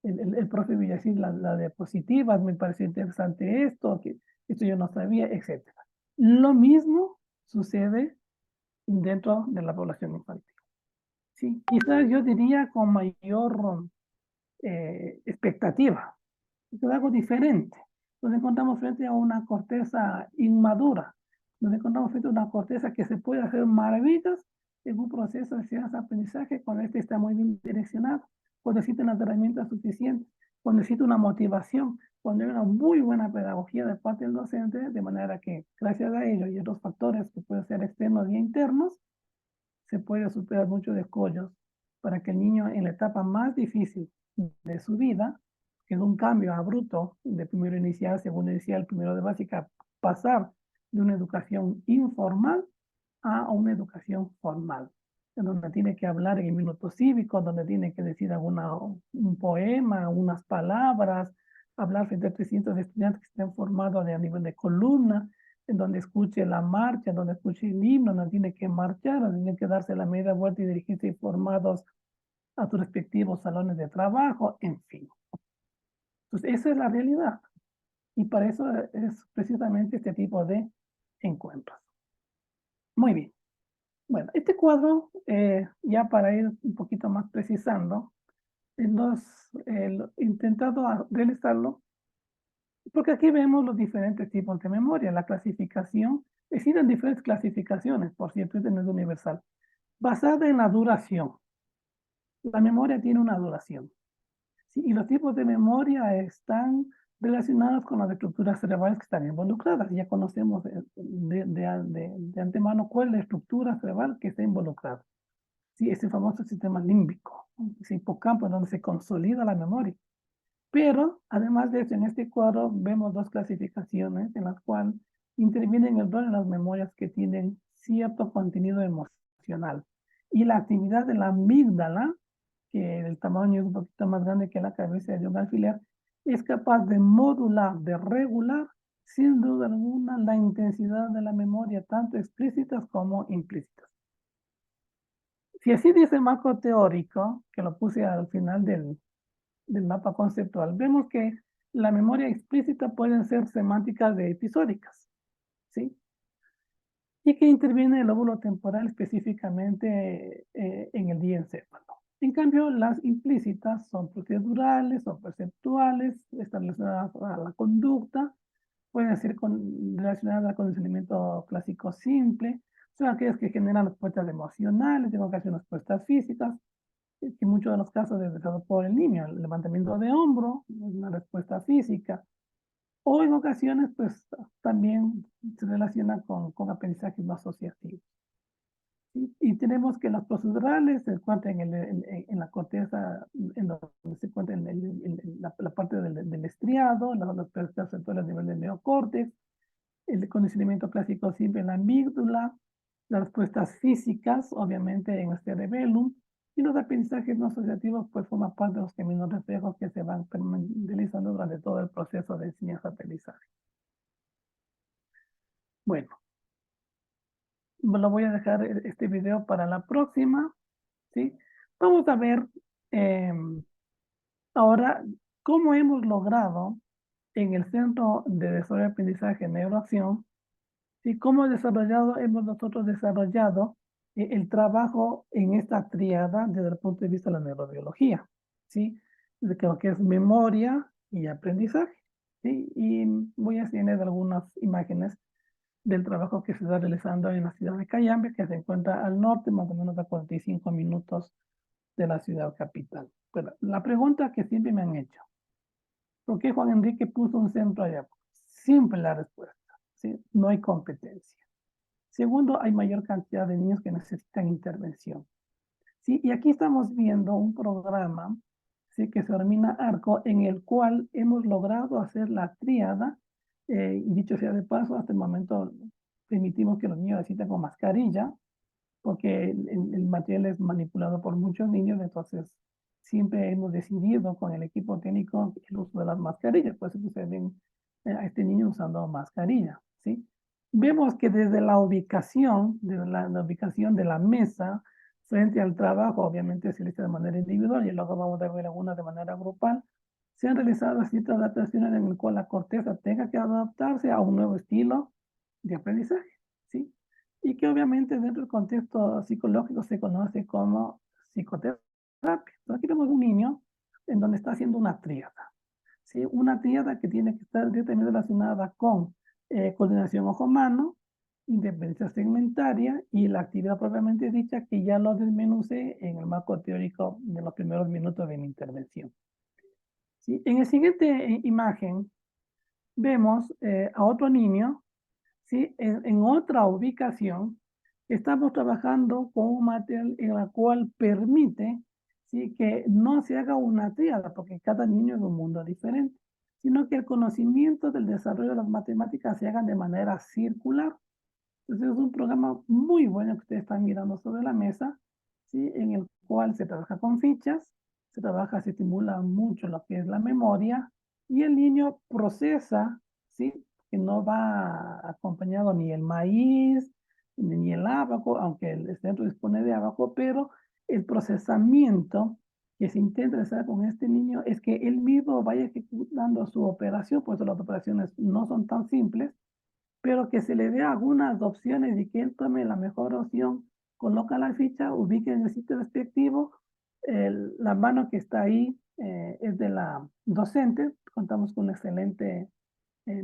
S1: el profe Villacís la diapositiva, me pareció interesante esto, que esto yo no sabía, etcétera. Lo mismo sucede dentro de la población infantil. Sí, quizás yo diría con mayor expectativa. Es algo diferente. Nos encontramos frente a una corteza inmadura. Nos encontramos frente a una corteza que se puede hacer maravillas en un proceso de enseñanza-aprendizaje cuando este está muy bien direccionado, cuando existen las herramientas suficientes, cuando existe una motivación, cuando hay una muy buena pedagogía de parte del docente, de manera que gracias a ello y otros factores que pueden ser externos y internos, se puede superar muchos escollos para que el niño en la etapa más difícil de su vida, que es un cambio abrupto de primero inicial, segundo inicial, primero de básica, pasar de una educación informal a una educación formal, en donde tiene que hablar en el minuto cívico, donde tiene que decir un poema, unas palabras, hablar frente a 300 estudiantes que estén formados a nivel de columna, en donde escuche la marcha, en donde escuche el himno, no tiene que marchar, no tiene que darse la media vuelta y dirigirse informados a sus respectivos salones de trabajo, en fin. Entonces, esa es la realidad. Y para eso es precisamente este tipo de encuentros. Muy bien. Bueno, este cuadro, ya para ir un poquito más precisando, nos intentado realizarlo, porque aquí vemos los diferentes tipos de memoria, la clasificación, existen diferentes clasificaciones, por cierto, esto no es universal, basada en la duración. La memoria tiene una duración. ¿Sí? Y los tipos de memoria están relacionados con las estructuras cerebrales que están involucradas. Ya conocemos de antemano cuál es la estructura cerebral que está involucrada. Sí, ese famoso sistema límbico, ese hipocampo en donde se consolida la memoria. Pero, además de eso, en este cuadro vemos dos clasificaciones en las cuales intervienen el rol en las memorias que tienen cierto contenido emocional. Y la actividad de la amígdala, que el tamaño es un poquito más grande que la cabeza de un alfiler, es capaz de modular, de regular, sin duda alguna, la intensidad de la memoria, tanto explícitas como implícitas. Si así dice el marco teórico, que lo puse al final del mapa conceptual, vemos que la memoria explícita pueden ser semánticas de episódicas, ¿sí? Y que interviene el lóbulo temporal específicamente en el diencéfalo. En cambio, las implícitas son procedurales, son perceptuales, están relacionadas a la conducta, pueden ser relacionadas al condicionamiento clásico simple, son aquellas que generan respuestas emocionales, en ocasiones respuestas físicas, que en muchos de los casos es desarrollado por el niño, el levantamiento de hombro, una respuesta física, o en ocasiones pues también se relaciona con aprendizajes no asociativos. Y tenemos que los procedurales se encuentran en la corteza, en donde se encuentra la parte del estriado, las perceptores a nivel del neocórtex, el condicionamiento clásico simple en la amígdala, las respuestas físicas, obviamente en el cerebellum, y los aprendizajes no asociativos, pues forman parte de los caminos reflejos que se van realizando durante todo el proceso de enseñanza-aprendizaje. Bueno, lo voy a dejar este video para la próxima, ¿sí? Vamos a ver ahora cómo hemos logrado en el Centro de Desarrollo de Aprendizaje Neuroacción, ¿sí? Cómo hemos nosotros desarrollado el trabajo en esta tríada desde el punto de vista de la neurobiología, ¿sí? De lo que es memoria y aprendizaje, ¿sí? Y voy a enseñar algunas imágenes del trabajo que se está realizando en la ciudad de Cayambe, que se encuentra al norte, más o menos a 45 minutos de la ciudad capital. Bueno, la pregunta que siempre me han hecho, ¿por qué Juan Enrique puso un centro allá? Simple la respuesta, ¿sí? No hay competencia. Segundo, hay mayor cantidad de niños que necesitan intervención, ¿sí? Y aquí estamos viendo un programa, ¿sí? Que se denomina ARCO, en el cual hemos logrado hacer la tríada, y dicho sea de paso, hasta el momento permitimos que los niños asistan con mascarilla, porque el material es manipulado por muchos niños, entonces siempre hemos decidido con el equipo técnico el uso de las mascarillas, por eso ustedes ven a este niño usando mascarilla, ¿sí? vemos que desde la ubicación, la ubicación de la mesa frente al trabajo, obviamente se realiza de manera individual y luego vamos a ver algunas de manera grupal, se han realizado ciertas adaptaciones en el cual la corteza tenga que adaptarse a un nuevo estilo de aprendizaje, ¿sí? Y que obviamente dentro del contexto psicológico se conoce como psicoterapia. Entonces, aquí tenemos un niño en donde está haciendo una tríada, ¿sí? Una tríada que tiene que estar directamente relacionada con coordinación ojo-mano, independencia segmentaria y la actividad propiamente dicha que ya lo desmenucé en el marco teórico de los primeros minutos de mi intervención. ¿Sí? En la siguiente imagen vemos a otro niño, ¿sí? En otra ubicación. Estamos trabajando con un material en la cual permite, ¿sí? Que no se haga una tríada, porque cada niño es un mundo diferente, sino que el conocimiento del desarrollo de las matemáticas se hagan de manera circular. Entonces es un programa muy bueno que ustedes están mirando sobre la mesa, ¿sí? En el cual se trabaja con fichas, se estimula mucho lo que es la memoria y el niño procesa, ¿sí? Que no va acompañado ni el maíz, ni el ábaco, aunque el centro dispone de ábaco, pero el procesamiento que se intenta hacer con este niño es que él mismo vaya ejecutando su operación, pues las operaciones no son tan simples, pero que se le dé algunas opciones y que él tome la mejor opción, coloca la ficha, ubique en el sitio respectivo, la mano que está ahí es de la docente, contamos con una excelente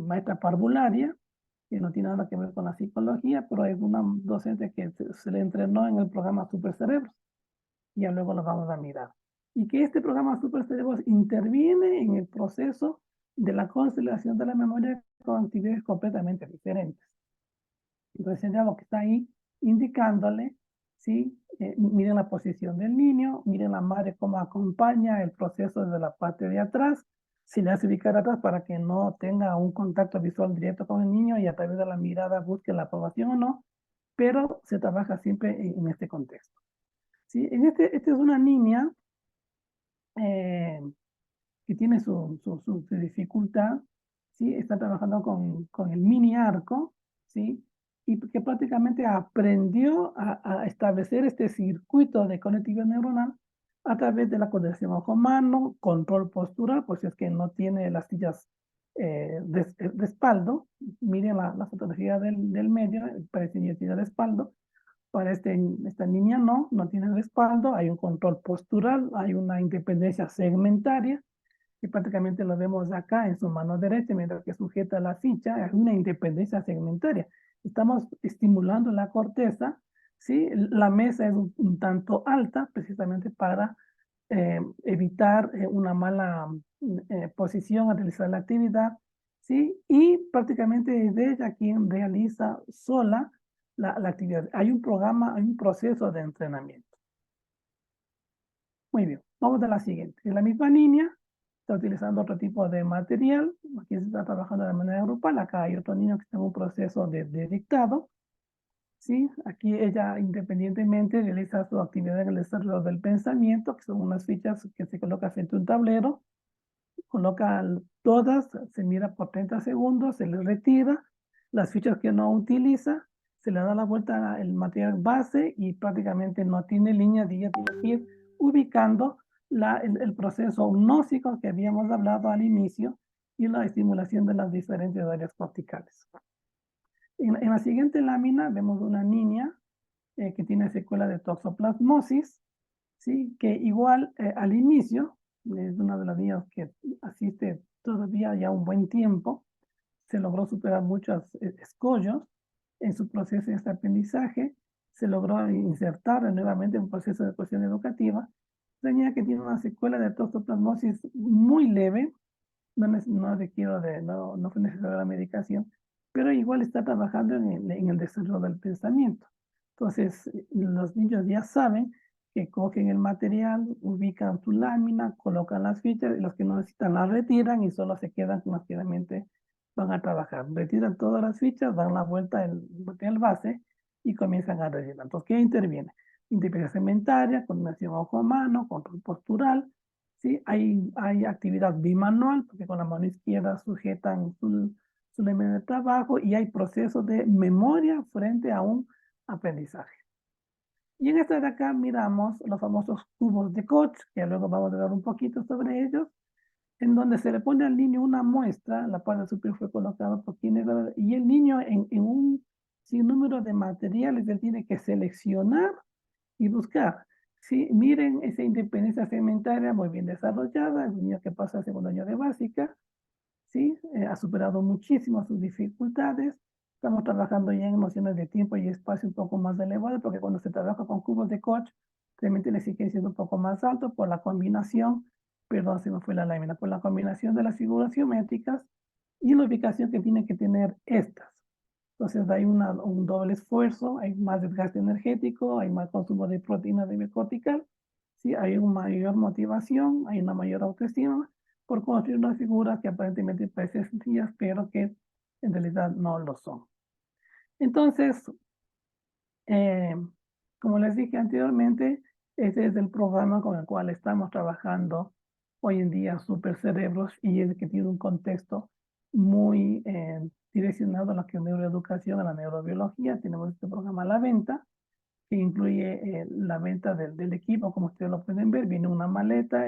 S1: maestra parvularia, que no tiene nada que ver con la psicología, pero es una docente que se le entrenó en el programa Super Cerebros, y ya luego lo vamos a mirar. Y que este programa Super Cerebros interviene en el proceso de la consolidación de la memoria con actividades completamente diferentes. Entonces ya lo que está ahí indicándole, ¿sí? Miren la posición del niño, miren la madre cómo acompaña el proceso desde la parte de atrás, si le hace ubicar atrás para que no tenga un contacto visual directo con el niño y a través de la mirada busque la aprobación o no, pero se trabaja siempre en este contexto. ¿Sí? Esta es una niña eh, que tiene su dificultad, ¿sí? Está trabajando con el mini arco, ¿sí? Y que prácticamente aprendió a establecer este circuito de conectividad neuronal a través de la coordinación ojo-mano, control postural, pues si es que no tiene las sillas de respaldo. Miren la fotografía del medio, parece que tiene respaldo. Para esta niña no tiene respaldo, hay un control postural, hay una independencia segmentaria, y prácticamente lo vemos acá en su mano derecha, mientras que sujeta la ficha, es una independencia segmentaria. Estamos estimulando la corteza, ¿sí? La mesa es un tanto alta, precisamente para evitar una mala posición al realizar la actividad, ¿sí? Y prácticamente es ella quien realiza sola la actividad. Hay un programa, hay un proceso de entrenamiento. Muy bien, vamos a la siguiente. Es la misma niña, está utilizando otro tipo de material. Aquí se está trabajando de manera grupal. Acá hay otro niño que está en un proceso de dictado. ¿Sí? Aquí ella independientemente realiza su actividad en el desarrollo del pensamiento, que son unas fichas que se colocan frente a un tablero. Coloca todas, se mira por 30 segundos, se le retira. Las fichas que no utiliza, se le da la vuelta al material base y prácticamente no tiene línea de ella tiene que ir ubicando el proceso gnóstico que habíamos hablado al inicio y la estimulación de las diferentes áreas corticales. En la siguiente lámina vemos una niña que tiene secuela de toxoplasmosis, ¿sí? Que igual al inicio, es una de las niñas que asiste todavía ya un buen tiempo, se logró superar muchos escollos en su proceso de este aprendizaje, se logró insertar nuevamente en un proceso de cuestión educativa. La niña que tiene una secuela de toxoplasmosis muy leve, no requiero no fue necesaria la medicación, pero igual está trabajando en el desarrollo del pensamiento. Entonces, los niños ya saben que cogen el material, ubican su lámina, colocan las fichas, y los que no necesitan las retiran y solo se quedan con las que realmente van a trabajar. Retiran todas las fichas, dan la vuelta al material base y comienzan a rellenar. Entonces, ¿qué interviene? Independencia segmentaria, coordinación ojo a mano, control postural, ¿sí? Hay actividad bimanual, porque con la mano izquierda sujetan su línea de trabajo y hay procesos de memoria frente a un aprendizaje. Y en esta de acá miramos los famosos cubos de Koch, que luego vamos a ver un poquito sobre ellos, en donde se le pone al niño una muestra, la parte superior fue colocada por quienes, y el niño en un sinnúmero de materiales, él tiene que seleccionar y buscar. Sí, miren esa independencia segmentaria muy bien desarrollada, el niño que pasa al segundo año de básica, ¿sí? Ha superado muchísimo sus dificultades. Estamos trabajando ya en nociones de tiempo y espacio un poco más elevadas, porque cuando se trabaja con cubos de Koch, realmente la exigencia es un poco más alto por la combinación, perdón, se me fue la lámina, por la combinación de las figuras geométricas y la ubicación que tienen que tener estas. Entonces hay un doble esfuerzo, hay más desgaste energético, hay más consumo de proteína de nivel cortical, ¿sí? Hay una mayor motivación, hay una mayor autoestima por construir una figura que aparentemente parece sencillas, pero que en realidad no lo son. Entonces, eh, como les dije anteriormente, ese es el programa con el cual estamos trabajando hoy en día, Supercerebros, y es que tiene un contexto muy direccionado a la que es neuroeducación, a la neurobiología. Tenemos este programa a la venta, que incluye la venta del equipo, como ustedes lo pueden ver. Viene una maleta,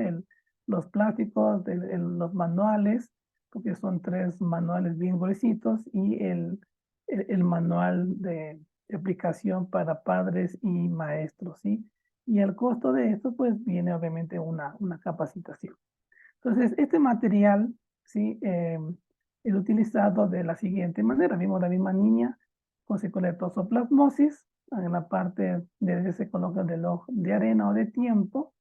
S1: los plásticos, los manuales, porque son 3 manuales bien gruesitos, y el manual de aplicación para padres y maestros, ¿sí? Y el costo de esto, pues, viene obviamente una capacitación. Entonces, este material, ¿sí? Es utilizado de la siguiente manera. Vimos la misma niña con toxoplasmosis. En la parte de se coloca el reloj de arena o de tiempo.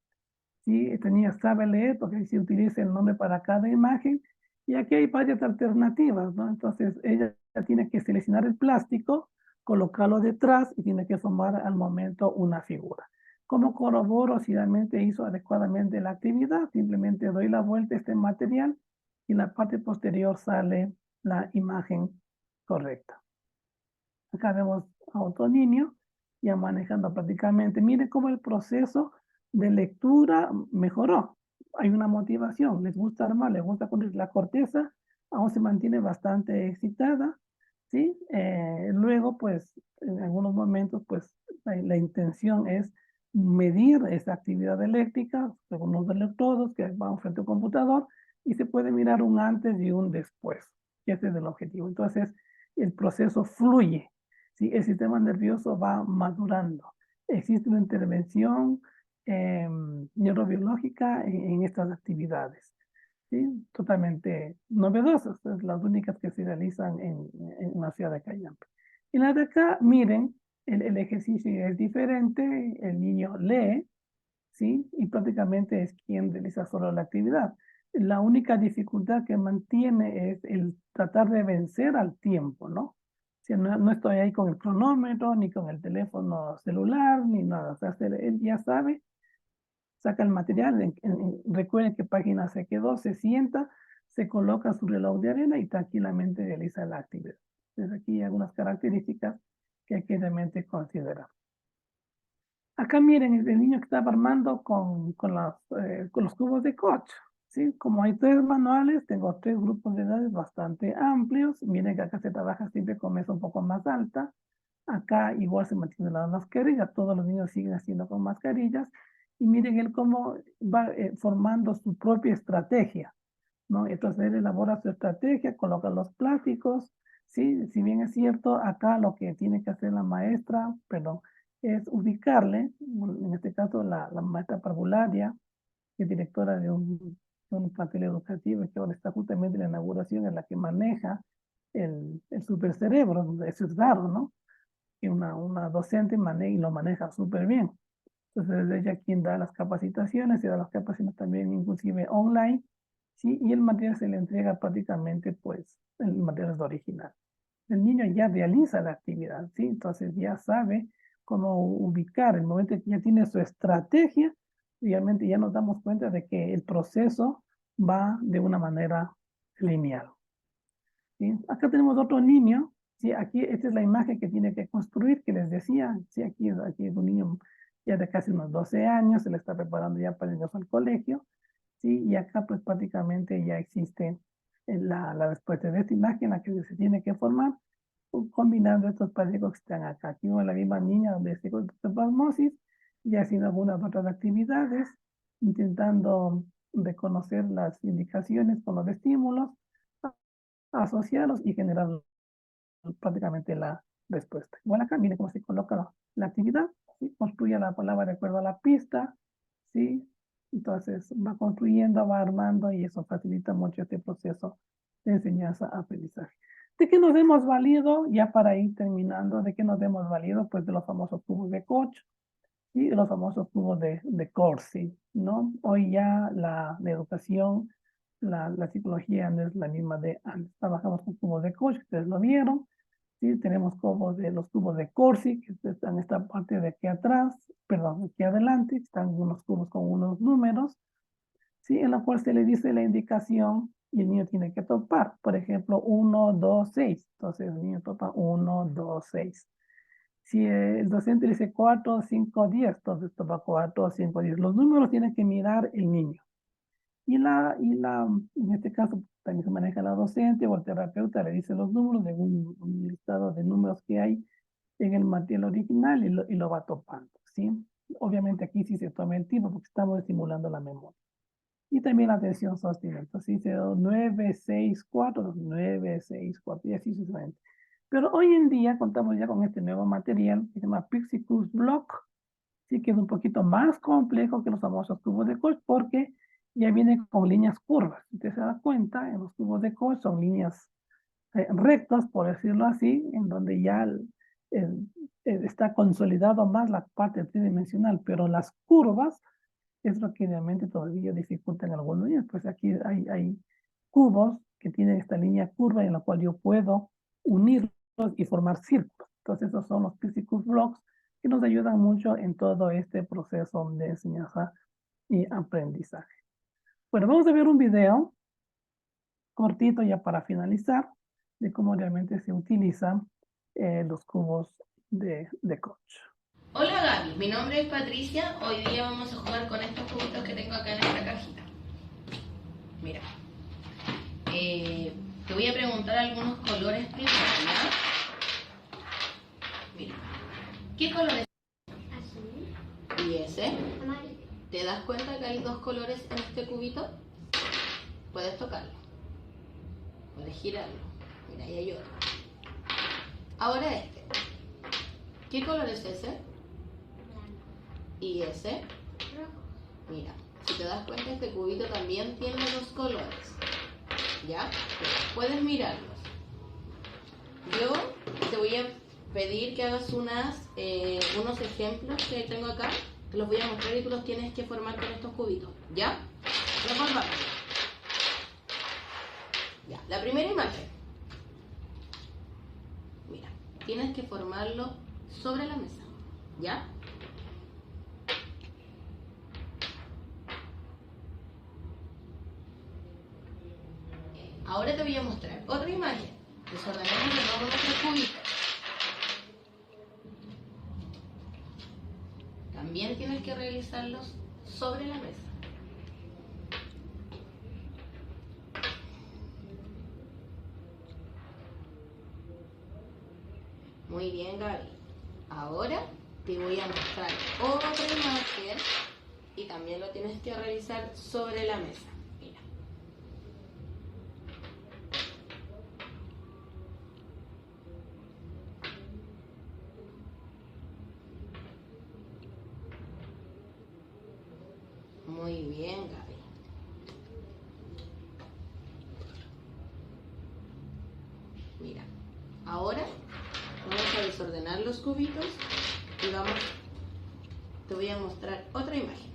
S1: ¿Sí? Esta niña sabe leer porque se utiliza el nombre para cada imagen. Y aquí hay varias alternativas, ¿no? Entonces, ella tiene que seleccionar el plástico, colocarlo detrás y tiene que formar al momento una figura. ¿Cómo corroboro si realmente hizo adecuadamente la actividad? Simplemente doy la vuelta a este material y en la parte posterior sale la imagen correcta. Acá vemos a otro niño ya manejando prácticamente. Miren cómo el proceso de lectura mejoró. Hay una motivación, les gusta armar, les gusta construir. La corteza aún se mantiene bastante excitada, ¿sí? Luego, pues, en algunos momentos, pues, la intención es medir esa actividad eléctrica según los electrodos que van frente al computador y se puede mirar un antes y un después. Ese es el objetivo. Entonces, el proceso fluye. ¿Sí? El sistema nervioso va madurando. Existe una intervención neurobiológica en estas actividades, ¿sí? Totalmente novedosas, es las únicas que se realizan en la ciudad de Cayambe. Y la de acá, miren, el ejercicio es diferente, el niño lee, ¿sí? Y prácticamente es quien realiza solo la actividad. La única dificultad que mantiene es el tratar de vencer al tiempo, ¿no? Si no estoy ahí con el cronómetro, ni con el teléfono celular, ni nada. O sea, él ya sabe, saca el material, recuerden qué página se quedó, se sienta, se coloca su reloj de arena y tranquilamente realiza la actividad. Entonces aquí hay algunas características que hay que realmente considerar. Acá miren, el niño que estaba armando con los cubos de Koch, ¿sí? Como hay 3 manuales, tengo 3 grupos de edades bastante amplios. Miren que acá se trabaja siempre con mesa un poco más alta. Acá igual se mantiene la mascarilla, todos los niños siguen haciendo con mascarillas. Y miren él cómo va formando su propia estrategia, ¿no? Entonces él elabora su estrategia, coloca los plásticos, ¿sí? Si bien es cierto, acá lo que tiene que hacer la maestra, perdón, es ubicarle, en este caso la maestra parvularia, que es directora de un plantel educativo, que ahora está justamente en la inauguración, en la que maneja el supercerebro. Eso es raro, ¿no? Que una docente maneja y lo maneja súper bien. Entonces es ella quien da las capacitaciones y da las capacitaciones también inclusive online, ¿sí? Y el material se le entrega prácticamente, pues, el material es original. El niño ya realiza la actividad, ¿sí? Entonces ya sabe cómo ubicar. El momento que ya tiene su estrategia, realmente ya nos damos cuenta de que el proceso va de una manera lineal, ¿sí? Acá tenemos otro niño, ¿sí? Aquí esta es la imagen que tiene que construir, que les decía, ¿sí? Aquí es un niño ya de casi unos 12 años, se le está preparando ya para el ingreso al colegio, ¿sí? Y acá pues prácticamente ya existe la respuesta de esta imagen, la que se tiene que formar, combinando estos partículas que están acá. Aquí vemos la misma niña donde se encuentra osmosis y haciendo algunas otras actividades, intentando reconocer las indicaciones con los estímulos, asociarlos y generar prácticamente la respuesta. Igual acá, miren cómo se coloca la actividad, ¿sí? Construye la palabra de acuerdo a la pista, ¿sí? Entonces va construyendo, va armando y eso facilita mucho este proceso de enseñanza-aprendizaje. ¿De qué nos hemos valido? Ya para ir terminando, ¿de qué nos hemos valido? Pues de los famosos cubos de Koch y de los famosos cubos de Corsi, ¿no? Hoy ya la educación, la psicología no es la misma de antes. Trabajamos con cubos de Koch, ustedes lo vieron, ¿sí? Tenemos los cubos de Corsi, que están en esta parte de aquí atrás, perdón, aquí adelante, están unos cubos con unos números, ¿sí? En la cual se le dice la indicación y el niño tiene que topar. Por ejemplo, 1, 2, 6. Entonces el niño topa 1, 2, 6. Si el docente dice 4, 5, 10, entonces topa 4, 5, 10. Los números tienen que mirar el niño. En este caso, también se maneja la docente o el terapeuta, le dice los números de un listado de números que hay en el material original y lo va topando, ¿sí? Obviamente aquí sí se toma el tiempo porque estamos estimulando la memoria. Y también la atención sostenida. Entonces dice 9, 6, 4, 9, 6, 4 y así sucesivamente. Pero hoy en día contamos ya con este nuevo material que se llama Pixicus Block, sí que es un poquito más complejo que los famosos cubos de Koch porque ya viene con líneas curvas. Si usted se da cuenta, en los cubos de Koch son líneas rectas, por decirlo así, en donde ya está consolidado más la parte tridimensional, pero las curvas es lo que realmente todavía dificulta en algunos niños. Pues aquí hay cubos que tienen esta línea curva en la cual yo puedo unirlos y formar círculos. Entonces esos son los Physics Blocks que nos ayudan mucho en todo este proceso de enseñanza y aprendizaje. Bueno, vamos a ver un video cortito ya para finalizar de cómo realmente se utilizan los cubos de Koch.
S3: Hola Gaby, mi nombre es Patricia. Hoy día vamos a jugar con estos cubitos que tengo acá en esta cajita. Mira, te voy a preguntar algunos colores primero, ¿ya? Mira, ¿qué color es? Azul. ¿Y ese? Amarillo. ¿Te das cuenta que hay dos colores en este cubito? Puedes tocarlo, puedes girarlo. Mira, ahí hay otro. Ahora este. ¿Qué color es ese? ¿Y ese? Rojo. Mira, si te das cuenta, este cubito también tiene dos colores. ¿Ya? Puedes mirarlos. Yo te voy a pedir que hagas unos ejemplos que tengo acá. Te los voy a mostrar y tú los tienes que formar con estos cubitos. ¿Ya? Vamos rápido. Ya, la primera imagen. Mira, tienes que formarlo sobre la mesa. ¿Ya? Ahora te voy a mostrar otra imagen. Desordenamos de nuevo nuestros cubitos. También tienes que realizarlos sobre la mesa. Muy bien, Gaby. Ahora te voy a mostrar otra imagen y también lo tienes que realizar sobre la mesa. Mira. Muy bien, Gaby. Mira, ahora vamos a desordenar los cubitos y te voy a mostrar otra imagen.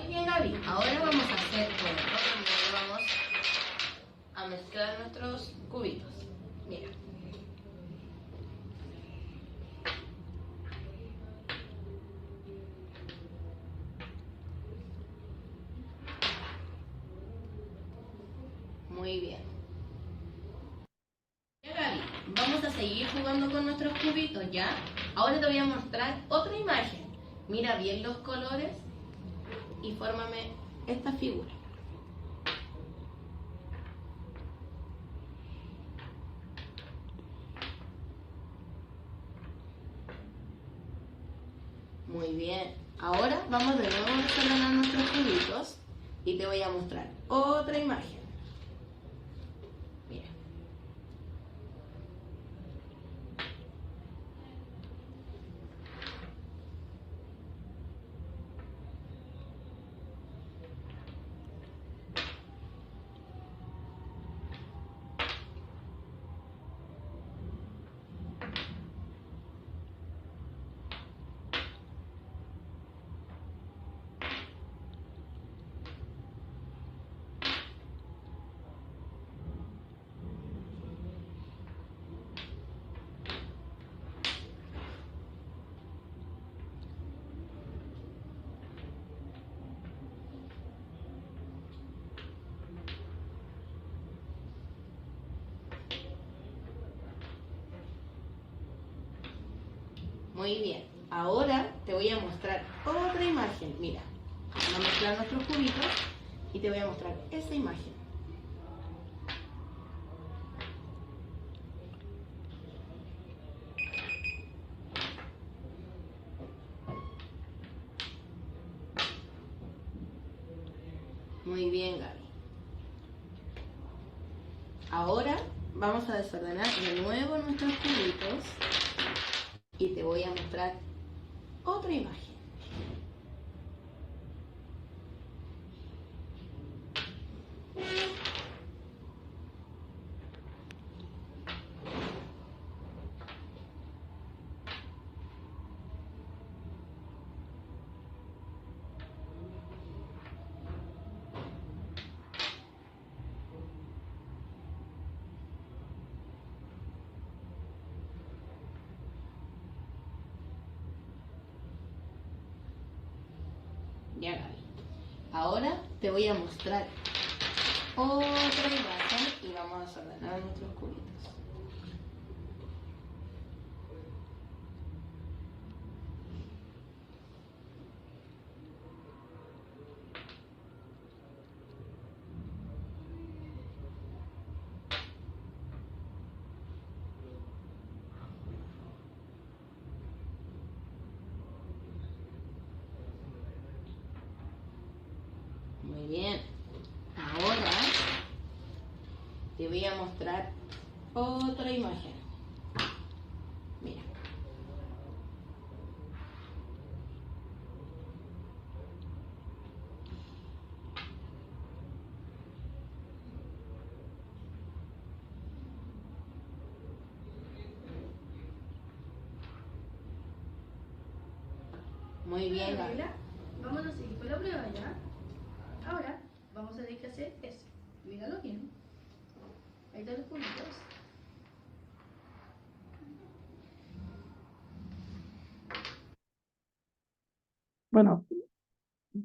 S3: Muy bien, Gaby. Ahora vamos a hacer, vamos a mezclar nuestros cubitos. Mira. Muy bien. Ya, Gaby, vamos a seguir jugando con nuestros cubitos, ¿ya? Ahora te voy a mostrar otra imagen. Mira bien los colores y fórmame esta figura. Muy bien. Ahora vamos de nuevo a desordenar nuestros cubitos y te voy a mostrar otra imagen. Mira. Muy bien. Ahora te voy a mostrar otra imagen. Mira, vamos a mezclar nuestros cubitos y te voy a mostrar esa imagen. Muy bien, Gaby. Ahora vamos a desordenar de nuevo nuestros cubitos y te voy a mostrar otra imagen. Ya, Gaby. Ahora te voy a mostrar otra imagen y vamos a desordenar nuestros cubitos. Muy bien. Ahora te voy a mostrar otra imagen. Mira. Muy bien, Gaby.
S4: Gabriela, vamos a seguir con la prueba ya. Ahora vamos a tener que hacer eso. Míralo bien. Ahí están los puntitos.
S1: Bueno,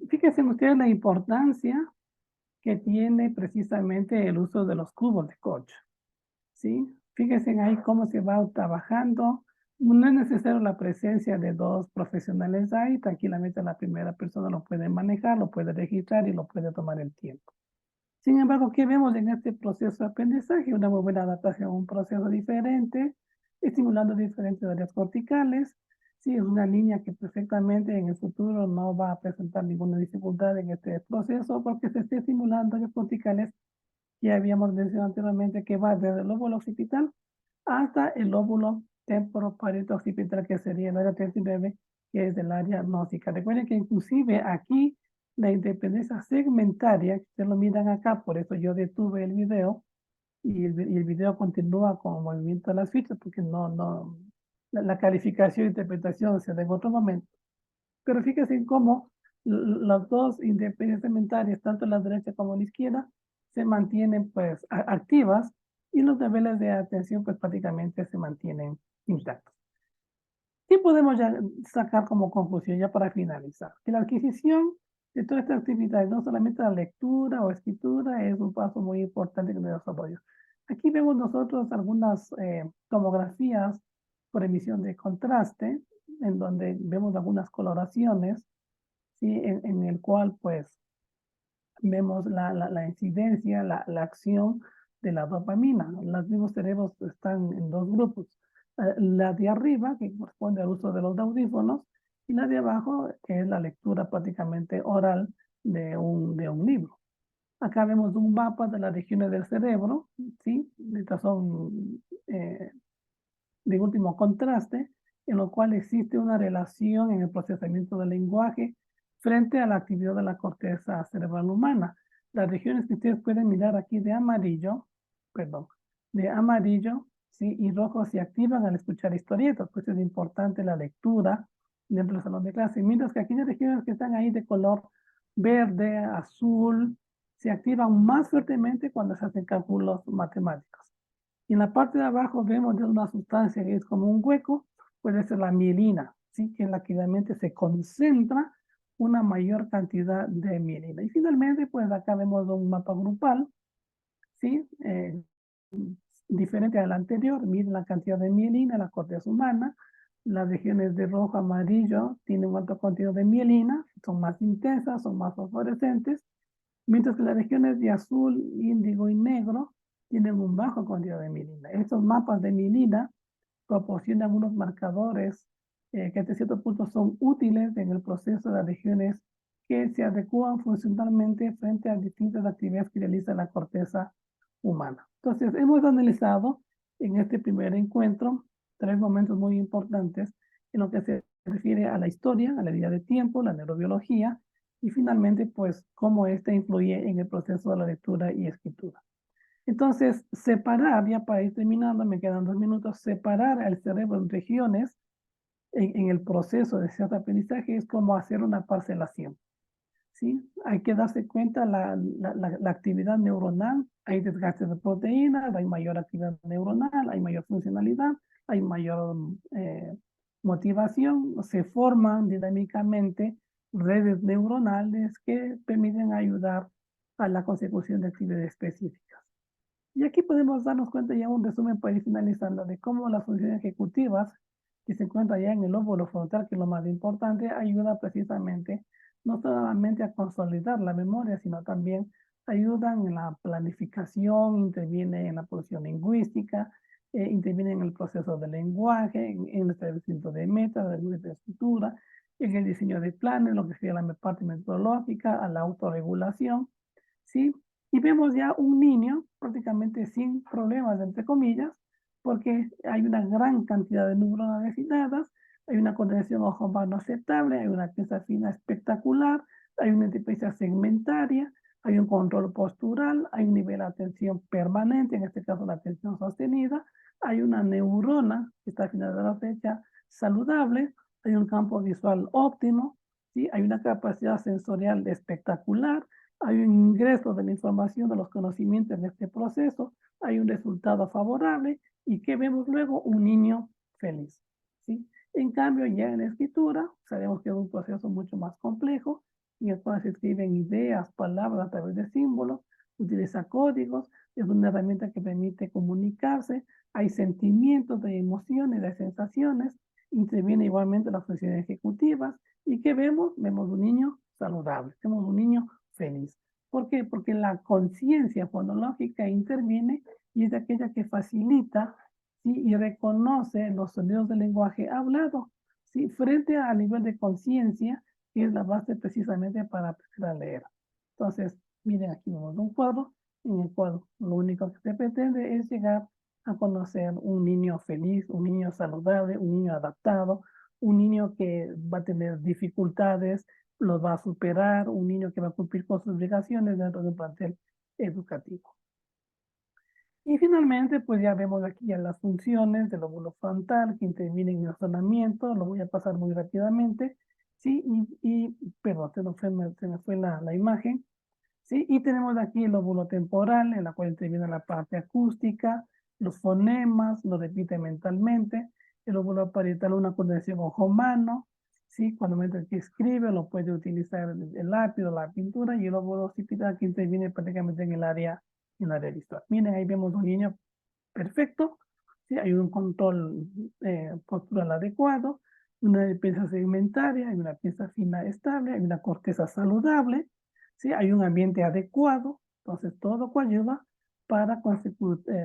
S1: fíjense ustedes la importancia que tiene precisamente el uso de los cubos de corcho, ¿sí? Fíjense ahí cómo se va trabajando. No es necesario la presencia de dos profesionales ahí, tranquilamente la primera persona lo puede manejar, lo puede registrar y lo puede tomar el tiempo. Sin embargo, ¿qué vemos en este proceso de aprendizaje? Una muy buena adaptación a un proceso diferente, estimulando diferentes áreas corticales. Sí, es una niña que perfectamente en el futuro no va a presentar ninguna dificultad en este proceso porque se está estimulando áreas corticales que habíamos mencionado anteriormente, que va desde el lóbulo occipital hasta el lóbulo temporoparieto occipital, que sería el área 39, que es del área gnóstica. Recuerden que inclusive aquí la independencia segmentaria, que ustedes lo miran acá, por eso yo detuve el video, y el video continúa con el movimiento de las fichas, porque la calificación e interpretación se da en otro momento. Pero fíjense en cómo las dos independencias segmentarias, tanto la derecha como la izquierda, se mantienen pues activas y los niveles de atención pues prácticamente se mantienen intactos. ¿Qué podemos ya sacar como conclusión ya para finalizar? Que la adquisición de todas estas actividades, no solamente la lectura o escritura, es un paso muy importante en el desarrollo. Aquí vemos nosotros algunas tomografías por emisión de contraste, en donde vemos algunas coloraciones, ¿sí? En el cual pues vemos la incidencia, la acción de la dopamina. Los mismos cerebros están en dos grupos. La de arriba, que corresponde al uso de los audífonos, y la de abajo, que es la lectura prácticamente oral de un libro. Acá vemos un mapa de las regiones del cerebro, ¿sí? Estas son de último contraste, en lo cual existe una relación en el procesamiento del lenguaje frente a la actividad de la corteza cerebral humana. Las regiones que ustedes pueden mirar aquí de amarillo, perdón, de amarillo, ¿sí? Y rojo se activan al escuchar historietas, pues es importante la lectura dentro del salón de clase, mientras que aquellas regiones que están ahí de color verde, azul, se activan más fuertemente cuando se hacen cálculos matemáticos. Y en la parte de abajo vemos una sustancia que es como un hueco, puede ser la mielina, ¿sí? Que es la que realmente se concentra una mayor cantidad de mielina. Y finalmente, pues acá vemos un mapa grupal, ¿sí? Diferente al anterior, miren la cantidad de mielina en la corteza humana. Las regiones de rojo, amarillo tienen un alto contenido de mielina, son más intensas, son más fosforescentes, mientras que las regiones de azul, índigo y negro tienen un bajo contenido de mielina. Estos mapas de mielina proporcionan unos marcadores que hasta cierto punto son útiles en el proceso de las regiones que se adecuan funcionalmente frente a distintas actividades que realiza la corteza humana. Entonces, hemos analizado en este primer encuentro 3 momentos muy importantes en lo que se refiere a la historia, a la línea de tiempo, la neurobiología, y finalmente, pues, cómo esta influye en el proceso de la lectura y escritura. Entonces, separar, ya para ir terminando, me quedan 2 minutos, separar el cerebro en regiones en el proceso de cierto aprendizaje es como hacer una parcelación, ¿sí? Hay que darse cuenta la actividad neuronal, hay desgaste de proteínas, hay mayor actividad neuronal, hay mayor funcionalidad, hay mayor motivación, se forman dinámicamente redes neuronales que permiten ayudar a la consecución de actividades específicas. Y aquí podemos darnos cuenta ya un resumen para ir finalizando de cómo las funciones ejecutivas que se encuentran ya en el lóbulo frontal, que es lo más importante, ayuda precisamente no solamente a consolidar la memoria, sino también ayudan en la planificación, interviene en la producción lingüística, interviene en el proceso del lenguaje, en el establecimiento de metas, de estructura, en el diseño de planes, lo que sería la parte metodológica, a la autorregulación, ¿sí? Y vemos ya un niño prácticamente sin problemas, entre comillas, porque hay una gran cantidad de neuronas designadas, hay una coordinación ojo-mano aceptable, hay una pieza fina espectacular, hay una interprecia segmentaria, hay un control postural, hay un nivel de atención permanente, en este caso la atención sostenida, hay una neurona que está afinada a la fecha saludable, hay un campo visual óptimo, ¿sí? Hay una capacidad sensorial espectacular, hay un ingreso de la información, de los conocimientos en este proceso, hay un resultado favorable y que vemos luego un niño feliz, ¿sí? En cambio, ya en la escritura, sabemos que es un proceso mucho más complejo, en el cual se escriben ideas, palabras a través de símbolos, utiliza códigos, es una herramienta que permite comunicarse, hay sentimientos, hay emociones, hay sensaciones, interviene igualmente las funciones ejecutivas, y ¿qué vemos? Vemos un niño saludable, vemos un niño feliz. ¿Por qué? Porque la conciencia fonológica interviene y es aquella que facilita, ¿sí? Y reconoce los sonidos del lenguaje hablado, ¿sí? Frente al nivel de conciencia, que es la base precisamente para aprender a leer. Entonces, miren, aquí vemos un cuadro en el cual lo único que se pretende es llegar a conocer un niño feliz, un niño saludable, un niño adaptado, un niño que va a tener dificultades, los va a superar, un niño que va a cumplir con sus obligaciones dentro de un plantel educativo. Y finalmente, pues ya vemos aquí ya las funciones del lóbulo frontal que intervienen en el razonamiento, lo voy a pasar muy rápidamente, ¿sí? Perdón, se me fue la imagen. ¿sí? Y tenemos aquí el lóbulo temporal, en la cual interviene la parte acústica, los fonemas, lo repite mentalmente. El lóbulo parietal, una coordinación ojo-mano, ¿sí? Cuando mientras que escribe, lo puede utilizar el lápiz o la pintura, y el lóbulo occipital que interviene prácticamente en el área visual. Miren, ahí vemos un niño perfecto, ¿sí? Hay un control postural adecuado, una pieza segmentaria, hay una pieza fina estable, hay una corteza saludable, ¿sí? Hay un ambiente adecuado, entonces todo ayuda para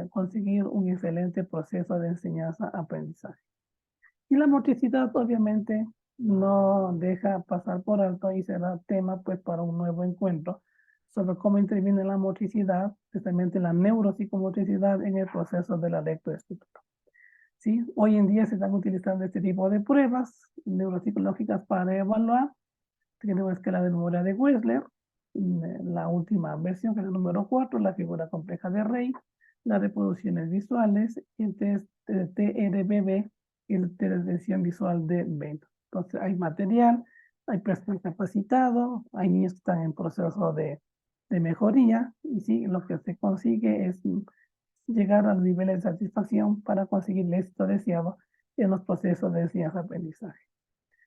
S1: conseguir un excelente proceso de enseñanza-aprendizaje. Y la motricidad obviamente no deja pasar por alto y será tema pues para un nuevo encuentro sobre cómo interviene la motricidad, especialmente la neuropsicomotricidad en el proceso de la lectoescritura. ¿Sí? Hoy en día se están utilizando este tipo de pruebas neuropsicológicas para evaluar. Tenemos la escala de memoria de Wechsler, la última versión, que es el número 4, la figura compleja de Rey, las reproducciones visuales, el test TRBB y el test de visión visual de Bento. Entonces hay material, hay personal capacitado, hay niños que están en proceso de mejoría, y sí, lo que se consigue es llegar al nivel de satisfacción para conseguir el éxito deseado en los procesos de enseñanza-aprendizaje.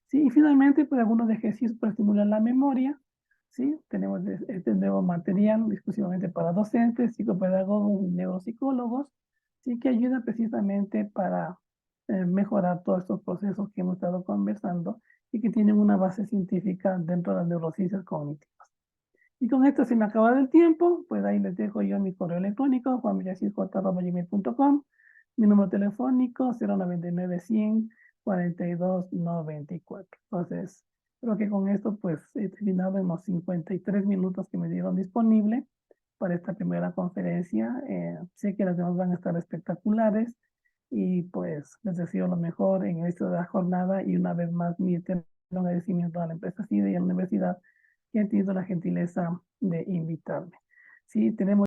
S1: Sí, y finalmente, pues algunos ejercicios para estimular la memoria. Sí, tenemos este nuevo material exclusivamente para docentes, psicopedagogos y neuropsicólogos, sí, que ayuda precisamente para mejorar todos estos procesos que hemos estado conversando y que tienen una base científica dentro de las neurociencias cognitivas. Y con esto se me acaba el tiempo, pues ahí les dejo yo mi correo electrónico, juanvillasisj@gmail.com, mi número telefónico 099-100 4294. Entonces, creo que con esto pues he terminado en los 53 minutos que me dieron disponible para esta primera conferencia. Sé que las demás van a estar espectaculares y pues les deseo lo mejor en el inicio de la jornada, y una vez más mi eterno agradecimiento a la empresa CIDE y a la universidad que han tenido la gentileza de invitarme. Sí, tenemos